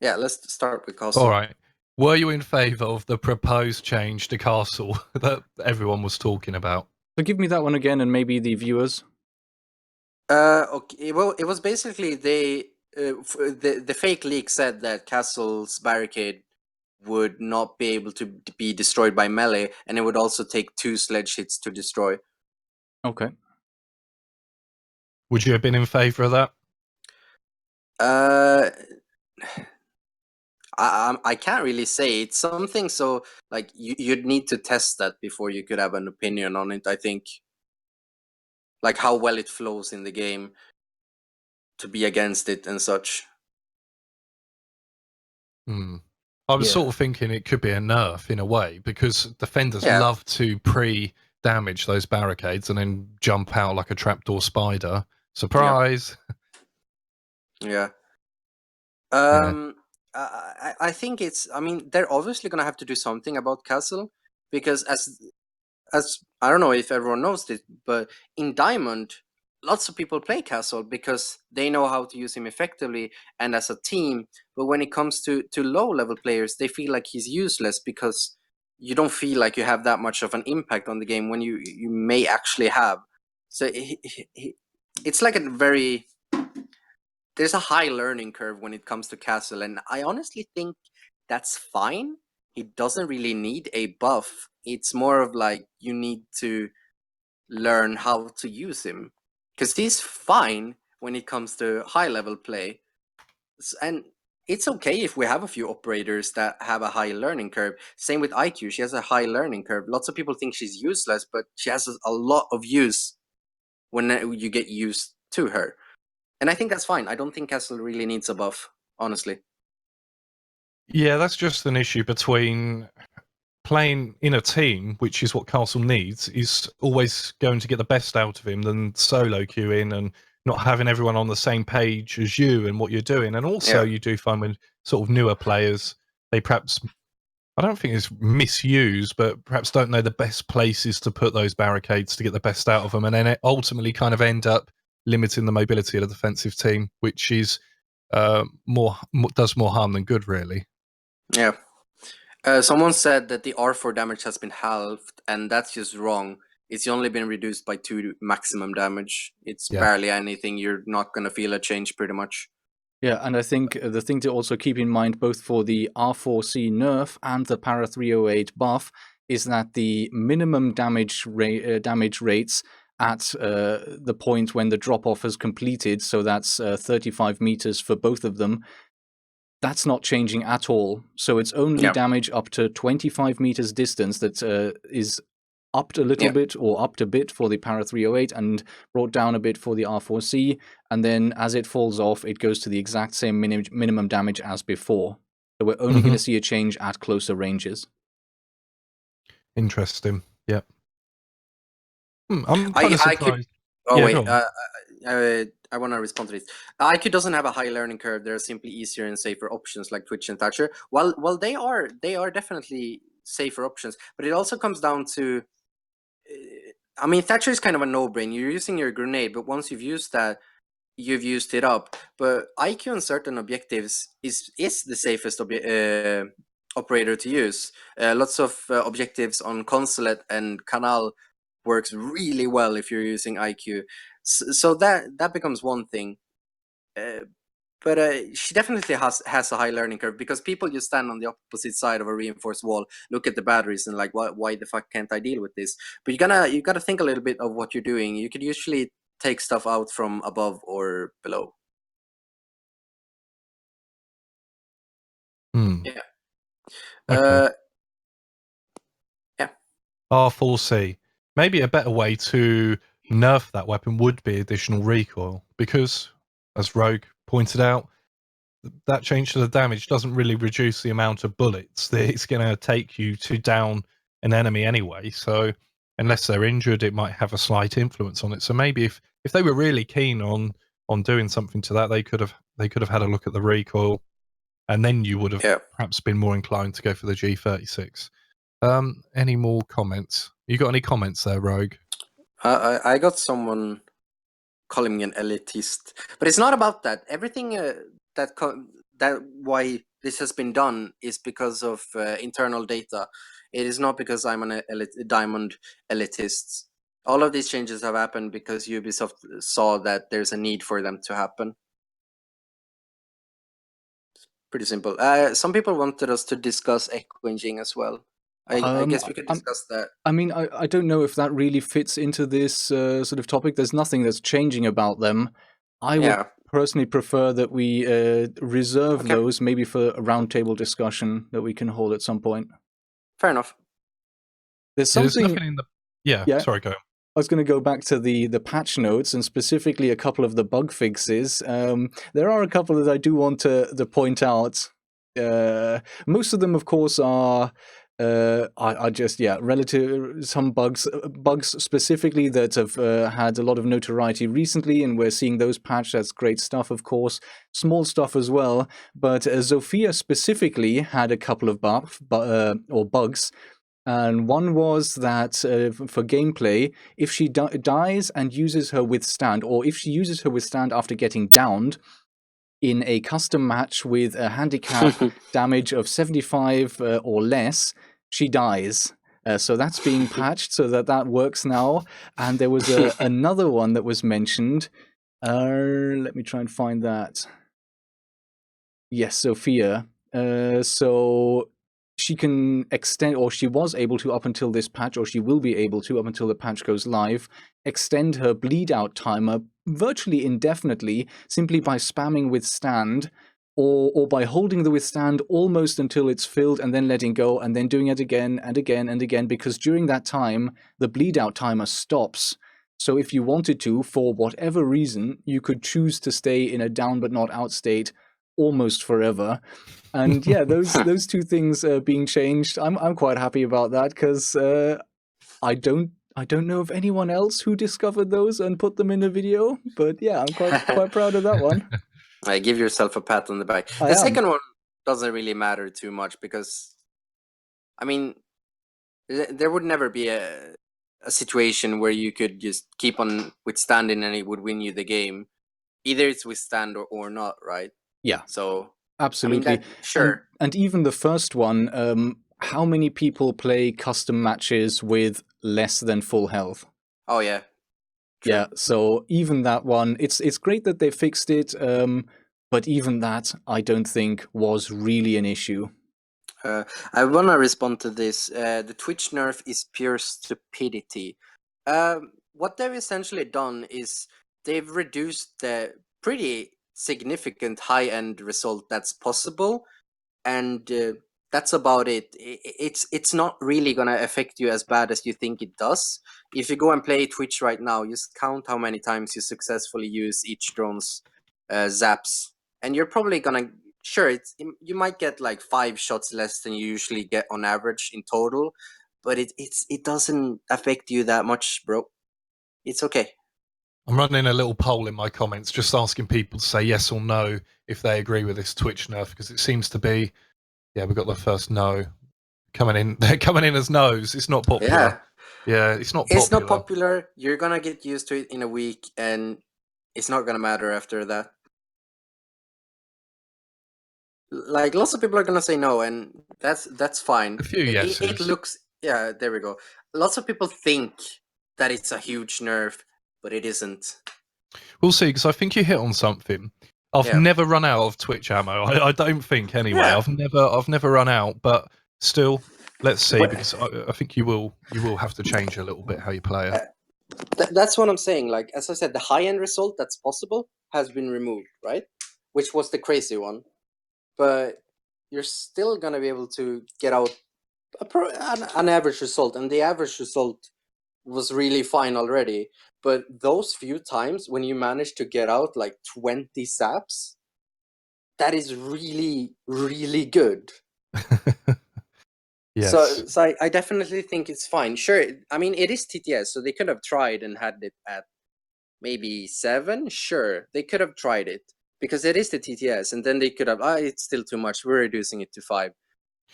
Yeah, let's start with Castle. All right. Were you in favour of the proposed change to Castle that everyone was talking about? So give me that one again, and maybe the viewers. Okay. Well, it was basically the fake leak said that Castle's barricade would not be able to be destroyed by melee, and it would also take 2 sledge hits to destroy. Okay. Would you have been in favour of that? I can't really say. It's something so like you'd need to test that before you could have an opinion on it, I think. Like how well it flows in the game to be against it and such. I was sort of thinking it could be a nerf in a way, because defenders love to pre-damage those barricades and then jump out like a trapdoor spider. Surprise! Yeah. I think it's. I mean, they're obviously gonna have to do something about Castle, because as I don't know if everyone knows this, but in Diamond, lots of people play Castle because they know how to use him effectively and as a team. But when it comes to low level players, they feel like he's useless because you don't feel like you have that much of an impact on the game when you may actually have. So it's like a very. There's a high learning curve when it comes to Castle, and I honestly think that's fine. He doesn't really need a buff. It's more of like you need to learn how to use him, because he's fine when it comes to high level play, and it's okay if we have a few operators that have a high learning curve. Same with IQ, she has a high learning curve. Lots of people think she's useless, but she has a lot of use when you get used to her. And I think that's fine. I don't think Castle really needs a buff, honestly. Yeah, that's just an issue between playing in a team, which is what Castle needs, is always going to get the best out of him than solo queuing and not having everyone on the same page as you and what you're doing. And also you do find when sort of newer players, they perhaps, I don't think it's misuse, but perhaps don't know the best places to put those barricades to get the best out of them. And then it ultimately kind of end up limiting the mobility of the defensive team, which is does more harm than good, really. Yeah. Someone said that the R4 damage has been halved, and that's just wrong. It's only been reduced by 2 maximum damage. It's barely anything. You're not going to feel a change pretty much. Yeah, and I think the thing to also keep in mind, both for the R4C nerf and the Para 308 buff, is that the minimum damage rates at the point when the drop-off is completed, so that's 35 meters for both of them, that's not changing at all. So it's only damage up to 25 meters distance that is upped a little bit or upped a bit for the Para 308 and brought down a bit for the R4C. And then as it falls off, it goes to the exact same minimum damage as before. So we're only going to see a change at closer ranges. Interesting. Yeah. I'm kind of surprised. I want to respond to this. IQ doesn't have a high learning curve. There are simply easier and safer options like Twitch and Thatcher. Well, they are definitely safer options, but it also comes down to. I mean, Thatcher is kind of a no-brain. You're using your grenade, but once you've used that, you've used it up. But IQ on certain objectives is the safest operator to use. Lots of objectives on Consulate and Canal works really well if you're using IQ. So that becomes one thing. But she definitely has a high learning curve, because people just stand on the opposite side of a reinforced wall, look at the batteries, and like, why the fuck can't I deal with this? But you gotta think a little bit of what you're doing. You could usually take stuff out from above or below. Yeah. Okay. Yeah. R4C. Maybe a better way to nerf that weapon would be additional recoil, because, as Rogue pointed out, that change to the damage doesn't really reduce the amount of bullets that it's going to take you to down an enemy anyway. So unless they're injured, it might have a slight influence on it. So maybe if they were really keen on on doing something to that. They could have had a look at the recoil, and then you would have perhaps been more inclined to go for the G36. Any more comments? You got any comments there, Rogue? I got someone calling me an elitist, but it's not about that. Everything that why this has been done is because of internal data. It is not because I'm an diamond elitist. All of these changes have happened because Ubisoft saw that there's a need for them to happen. It's pretty simple. Some people wanted us to discuss echo-inging as well. I guess we could discuss that. I mean, I don't know if that really fits into this sort of topic. There's nothing that's changing about them. I would personally prefer that we reserve those maybe for a roundtable discussion that we can hold at some point. Fair enough. There's something... nothing in the... Sorry, go on. I was going to go back to the patch notes and specifically a couple of the bug fixes. There are a couple that I do want to point out. Most of them, of course, are just relative some bugs specifically that have had a lot of notoriety recently, and we're seeing those patched. That's great stuff, of course. Small stuff as well, but Zofia specifically had a couple of bugs. And one was that for gameplay, if she dies and uses her withstand, or if she uses her withstand after getting downed in a custom match with a handicap damage of 75 or less, she dies. So that's being patched so that works now. And there was another one that was mentioned. Let me try and find that. Yes, Zofia. So she can extend, or she was able to up until this patch, or she will be able to up until the patch goes live, extend her bleed out timer virtually indefinitely simply by spamming withstand, or by holding the withstand almost until it's filled and then letting go and then doing it again and again and again, because during that time the bleed out timer stops. So if you wanted to, for whatever reason, you could choose to stay in a down but not out state almost forever. And yeah, those two things being changed, I'm quite happy about that, because I don't know of anyone else who discovered those and put them in a video. But yeah, I'm quite proud of that one. Give yourself a pat on the back. The second one doesn't really matter too much because, I mean, there would never be a situation where you could just keep on withstanding and it would win you the game. Either it's withstand or not, right? Yeah. So absolutely. I mean, sure. And even the first one, how many people play custom matches with less than full health? Oh yeah. True. Yeah, so even that one, it's great that they fixed it, but even that I don't think was really an issue. I want to respond to this. The Twitch nerf is pure stupidity. What they've essentially done is they've reduced the pretty significant high-end result that's possible, and that's about it. It's not really going to affect you as bad as you think it does. If you go and play Twitch right now, just count how many times you successfully use each drone's zaps, and you're probably going to... Sure, you might get like 5 shots less than you usually get on average in total, but it doesn't affect you that much, bro. It's okay. I'm running a little poll in my comments, just asking people to say yes or no if they agree with this Twitch nerf, because it seems to be, yeah, we got the first no coming in. They're coming in as no's. It's not popular. Yeah, it's not popular. It's not popular. You're gonna get used to it in a week, and it's not gonna matter after that. Like, lots of people are gonna say no, and that's fine. A few yeses. It looks... Yeah, there we go. Lots of people think that it's a huge nerf, but it isn't. We'll see, because I think you hit on something. I've never run out of Twitch ammo. I don't think anyway. Yeah. I've never run out, but still, let's see, because I think you will have to change a little bit how you play it. That's what I'm saying. Like, as I said, the high-end result that's possible has been removed, right? Which was the crazy one. But you're still gonna be able to get out an average result, and the average result was really fine already. But those few times when you manage to get out like 20 saps, that is really, really good. Yes. So I definitely think it's fine. Sure, I mean, it is TTS, so they could have tried and had it at maybe 7, sure, they could have tried it because it is the TTS, and then they could have, it's still too much, we're reducing it to 5.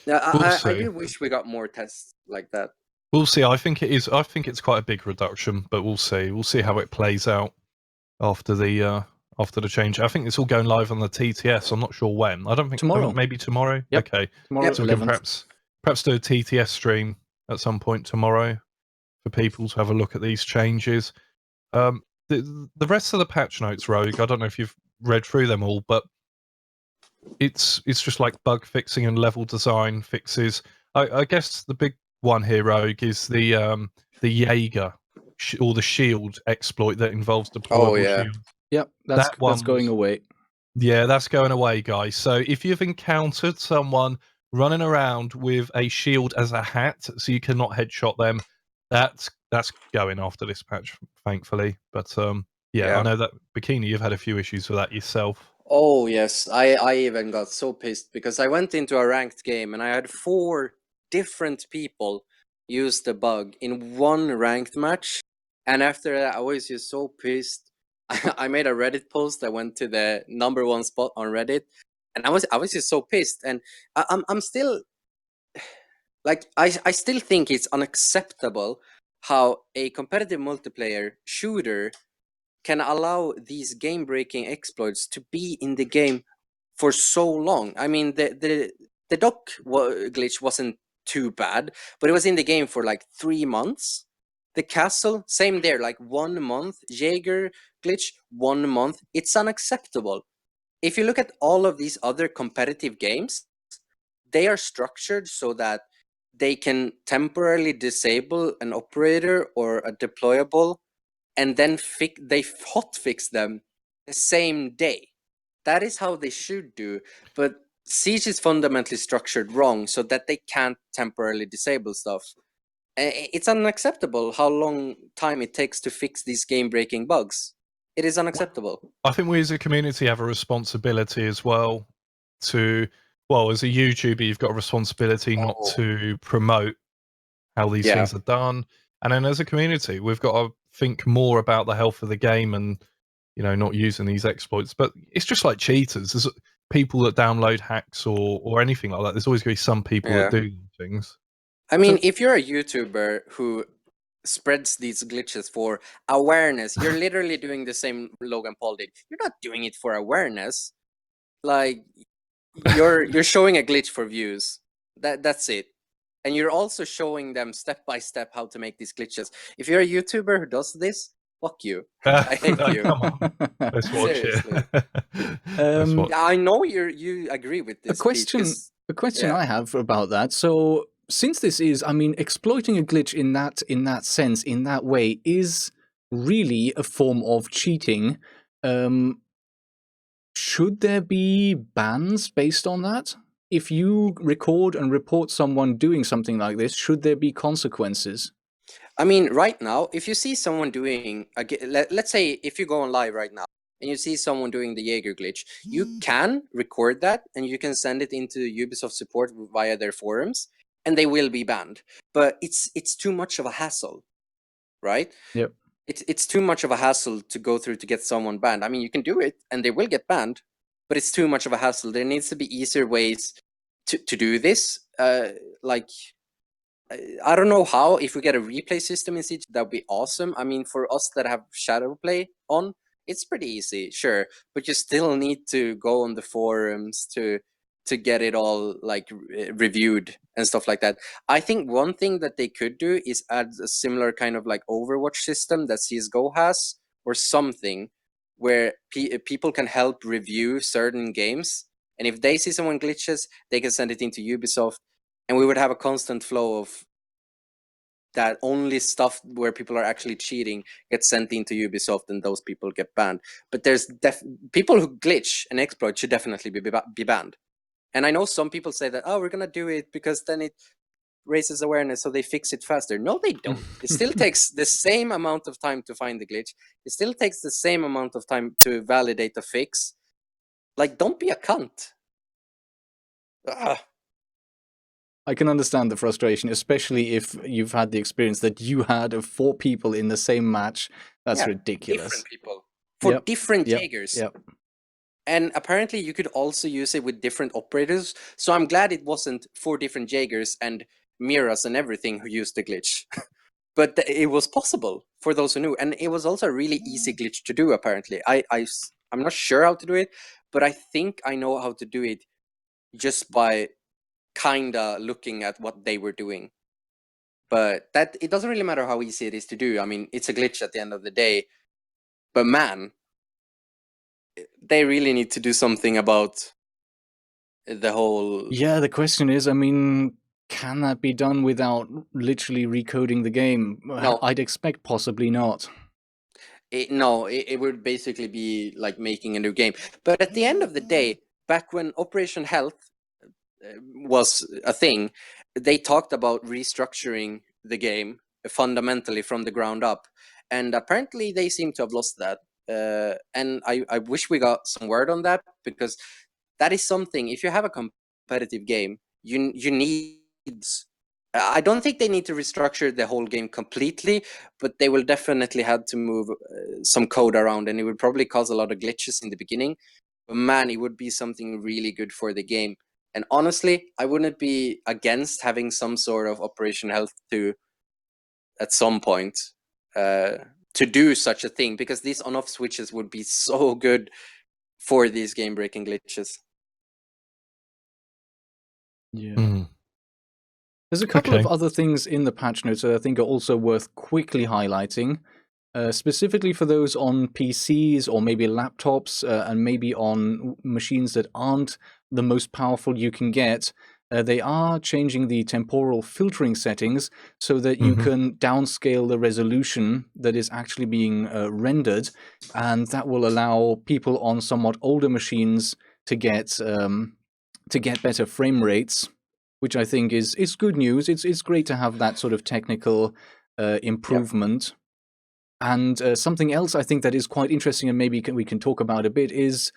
Now, I do wish we got more tests like that. We'll see. I think it is. I think it's quite a big reduction, but we'll see. We'll see how it plays out after the change. I think it's all going live on the TTS. I'm not sure when. I don't think tomorrow. Maybe tomorrow. Yep. Okay. Tomorrow, so we can perhaps do a TTS stream at some point tomorrow for people to have a look at these changes. The rest of the patch notes, Rogue, I don't know if you've read through them all, but it's just like bug fixing and level design fixes. I guess the big one here, Rogue, is the Jaeger or the shield exploit that involves deployable shields. Yep, that's going away. Yeah, that's going away, guys. So if you've encountered someone running around with a shield as a hat, so you cannot headshot them, that's going after this patch, thankfully. But yeah, I know that Bikini, you've had a few issues with that yourself. Oh yes, I even got so pissed because I went into a ranked game and I had 4 different people use the bug in one ranked match, and after that I was just so pissed. I made a Reddit post. I went to the #1 spot on Reddit, and I was just so pissed. And I'm still like I still think it's unacceptable how a competitive multiplayer shooter can allow these game-breaking exploits to be in the game for so long. I mean, the dock glitch wasn't too bad, but it was in the game for like 3 months. The castle, same there, like 1 month. Jaeger glitch, 1 month. It's unacceptable. If you look at all of these other competitive games, they are structured so that they can temporarily disable an operator or a deployable, and then they hotfix them the same day. That is how they should do. But Siege is fundamentally structured wrong so that they can't temporarily disable stuff. It's unacceptable how long time it takes to fix these game-breaking bugs. It is unacceptable. I think we as a community have a responsibility as well to, as a YouTuber, you've got a responsibility not to promote how these things are done. And then as a community, we've got to think more about the health of the game and, not using these exploits. But it's just like cheaters. There's people that download hacks or anything like that. There's always going to be some people that do things. I mean, if you're a YouTuber who spreads these glitches for awareness, you're literally doing the same Logan Paul did. You're not doing it for awareness. Like, you're showing a glitch for views. That's it. And you're also showing them step by step how to make these glitches. If you're a YouTuber who does this, fuck you. I hate you. Come on. Let's watch Seriously. it. I know you agree with this. A question I have about that. So since this is, I mean, exploiting a glitch in that sense, in that way, is really a form of cheating. Should there be bans based on that? If you record and report someone doing something like this, should there be consequences? I mean, right now, if you see someone doing, let's say if you go on live right now and you see someone doing the Jaeger glitch, you can record that and you can send it into Ubisoft support via their forums, and they will be banned. But it's too much of a hassle, right? Yep. It's too much of a hassle to go through to get someone banned. I mean, you can do it and they will get banned, but it's too much of a hassle. There needs to be easier ways to do this. Like, I don't know how. If we get a replay system in Siege, that would be awesome. I mean, for us that have shadow play on, it's pretty easy, sure, but you still need to go on the forums to get it all like reviewed and stuff like that. I think one thing that they could do is add a similar kind of like Overwatch system that CSGO has, or something where people can help review certain games, and if they see someone glitches, they can send it into Ubisoft, and we would have a constant flow of that. Only stuff where people are actually cheating gets sent into Ubisoft, and those people get banned. But there's people who glitch and exploit should definitely be banned. And I know some people say that, we're gonna do it because then it raises awareness, so they fix it faster. No, they don't. It still takes the same amount of time to find the glitch. It still takes the same amount of time to validate the fix. Like, don't be a cunt. I can understand the frustration, especially if you've had the experience that you had of 4 people in the same match That's Yeah, ridiculous. different people for different Yep. Jaegers. Yep. And apparently you could also use it with different operators. So I'm glad it wasn't 4 different Jaegers and Miras and everything who used the glitch. But it was possible for those who knew. And it was also a really easy glitch to do, apparently. I'm not sure how to do it, but I think I know how to do it just by kinda looking at what they were doing. But that it doesn't really matter how easy it is to do. I mean, it's a glitch at the end of the day. But man, they really need to do something about the whole... Yeah, the question is, I mean, can that be done without literally recoding the game? No. I'd expect possibly not. It would basically be like making a new game. But at the end of the day, back when Operation Health was a thing, they talked about restructuring the game fundamentally from the ground up. And apparently they seem to have lost that. And I wish we got some word on that, because that is something, if you have a competitive game, you need... I don't think they need to restructure the whole game completely, but they will definitely have to move some code around, and it would probably cause a lot of glitches in the beginning. But man, it would be something really good for the game. And honestly, I wouldn't be against having some sort of Operation Health to, at some point, to do such a thing, because these on-off switches would be so good for these game-breaking glitches. Yeah. There's a couple of other things in the patch notes that I think are also worth quickly highlighting, specifically for those on PCs or maybe laptops and maybe on machines that aren't the most powerful you can get. They are changing the temporal filtering settings so that you can downscale the resolution that is actually being rendered, and that will allow people on somewhat older machines to get better frame rates, which I think is good news. It's great to have that sort of technical improvement. And something else I think that is quite interesting, and maybe we can talk about a bit, is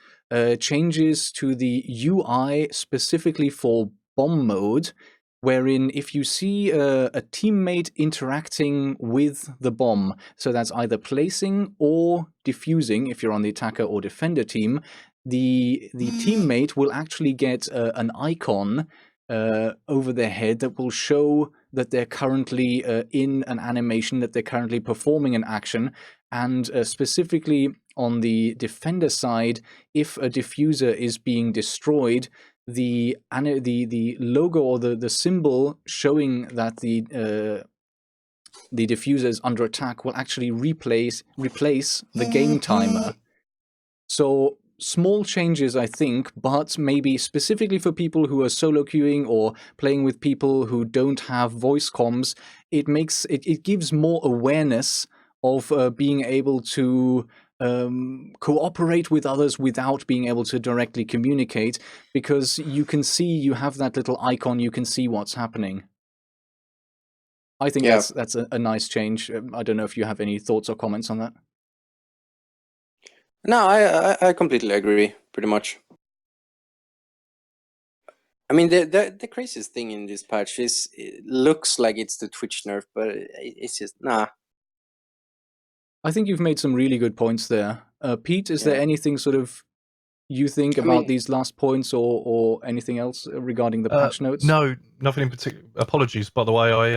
changes to the UI specifically for bomb mode, wherein if you see a teammate interacting with the bomb, so that's either placing or defusing, if you're on the attacker or defender team, the teammate will actually get an icon over their head that will show that they're currently in an animation, that they're currently performing an action. And specifically on the defender side, if a diffuser is being destroyed, the logo or the symbol showing that the diffuser is under attack will actually replace the game timer. So small changes, I think, but maybe specifically for people who are solo queuing or playing with people who don't have voice comms, it gives more awareness of being able to cooperate with others without being able to directly communicate, because you can see, you have that little icon, you can see what's happening. I think that's a nice change. I don't know if you have any thoughts or comments on that. No, I completely agree, pretty much. I mean, the craziest thing in this patch is, it looks like it's the Twitch nerf, but it's just, nah. I think you've made some really good points there. Pete, is there anything sort of you think about these last points, or anything else regarding the patch notes? No, nothing in particular. Apologies, by the way.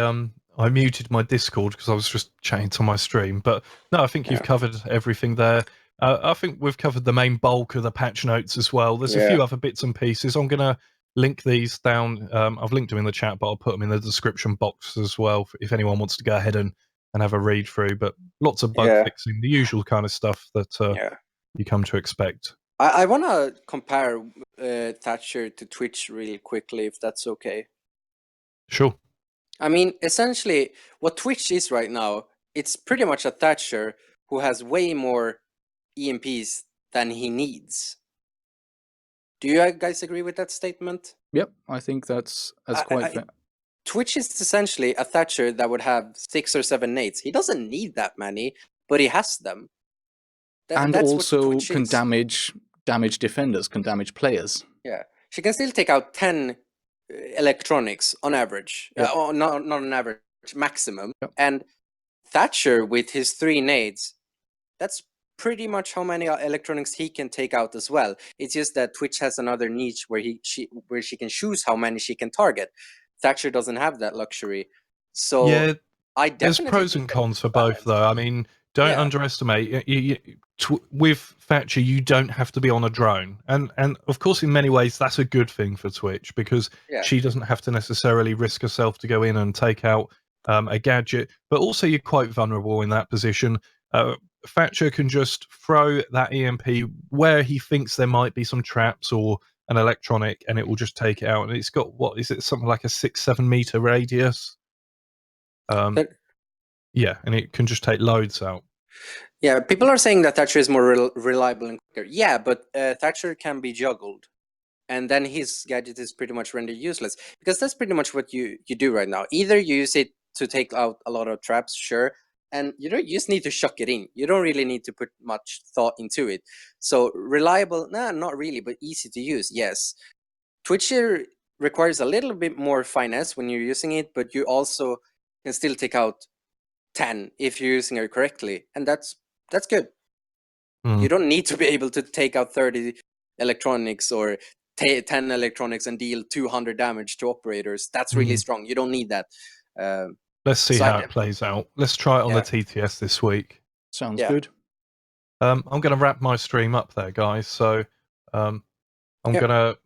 I muted my Discord because I was just chatting to my stream. But no, I think you've covered everything there. I think we've covered the main bulk of the patch notes as well. There's a few other bits and pieces. I'm going to link these down. I've linked them in the chat, but I'll put them in the description box as well if anyone wants to go ahead and have a read through. But lots of bug fixing, the usual kind of stuff that you come to expect. I want to compare Thatcher to Twitch really quickly, if that's okay. Sure. I mean, essentially, what Twitch is right now, it's pretty much a Thatcher who has way more EMPs than he needs. Do you guys agree with that statement? Yep, I think that's quite fair. Twitch is essentially a Thatcher that would have 6 or 7 nades. He doesn't need that many, but he has them. And that's also can damage defenders, can damage players. Yeah, she can still take out 10 electronics on average. Not on average, maximum. And Thatcher with his 3 nades that's pretty much how many electronics he can take out as well. It's just that Twitch has another niche where she can choose how many she can target. Thatcher doesn't have that luxury. So Yeah, I there's definitely pros think and that cons for balance. both, though. I mean, don't Yeah. underestimate. With Thatcher, you don't have to be on a drone, and of course, in many ways, that's a good thing for Twitch because Yeah. she doesn't have to necessarily risk herself to go in and take out a gadget. But also, you're quite vulnerable in that position. Thatcher can just throw that EMP where he thinks there might be some traps or an electronic, and it will just take it out. And it's got, what is it, something like a 6-7 meter radius? Yeah, and it can just take loads out. Yeah, people are saying that Thatcher is more reliable and quicker. Yeah, but Thatcher can be juggled, and then his gadget is pretty much rendered useless, because that's pretty much what you do right now. Either you use it to take out a lot of traps, sure, and you just need to shuck it in. You don't really need to put much thought into it. So reliable, nah, not really, but easy to use, yes. Twitcher requires a little bit more finesse when you're using it, but you also can still take out 10 if you're using it correctly, and that's good. You don't need to be able to take out 30 electronics or 10 electronics and deal 200 damage to operators. That's really strong. You don't need that. Let's see how it plays out. Let's try it on the TTS this week. Sounds good. I'm going to wrap my stream up there, guys. So I'm gonna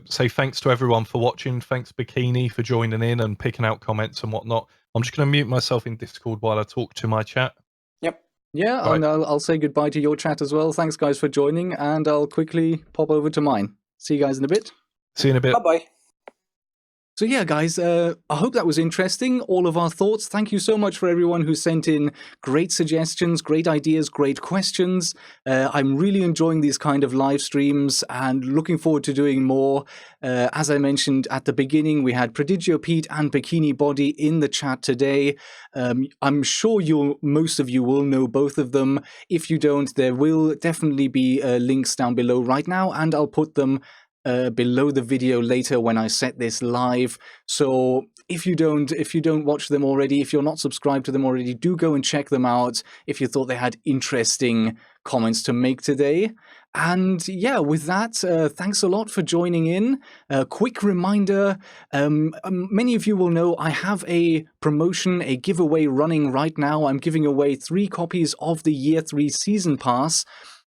say thanks to everyone for watching. Thanks, Bikini, for joining in and picking out comments and whatnot. I'm just going to mute myself in Discord while I talk to my chat. Yep. Yeah, Right. and I'll say goodbye to your chat as well. Thanks, guys, for joining, and I'll quickly pop over to mine. See you guys in a bit. See you in a bit. Bye-bye. So yeah, guys, I hope that was interesting, all of our thoughts. Thank you so much for everyone who sent in great suggestions, great ideas, great questions. I'm really enjoying these kind of live streams and looking forward to doing more. As I mentioned at the beginning, we had Prodigio Pete and Bikini Bodhi in the chat today. I'm sure most of you will know both of them. If you don't, there will definitely be links down below right now, and I'll put them below the video later when I set this live. So if you don't watch them already, if you're not subscribed to them already, do go and check them out if you thought they had interesting comments to make today. And yeah, with that, thanks a lot for joining in. Quick reminder, many of you will know I have a promotion, a giveaway running right now. I'm giving away 3 copies of the Year 3 Season Pass.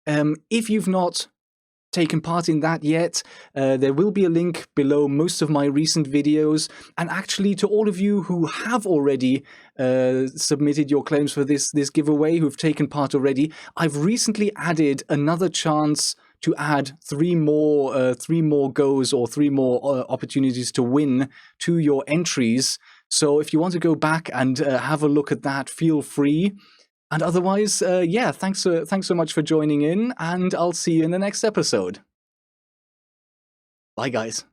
If you've not taken part in that yet, there will be a link below most of my recent videos. And actually, to all of you who have already submitted your claims for this giveaway, who've taken part already, I've recently added another chance to add 3 more goes or 3 more opportunities to win to your entries. So if you want to go back and have a look at that, feel free. And otherwise, yeah, thanks so much for joining in, and I'll see you in the next episode. Bye, guys.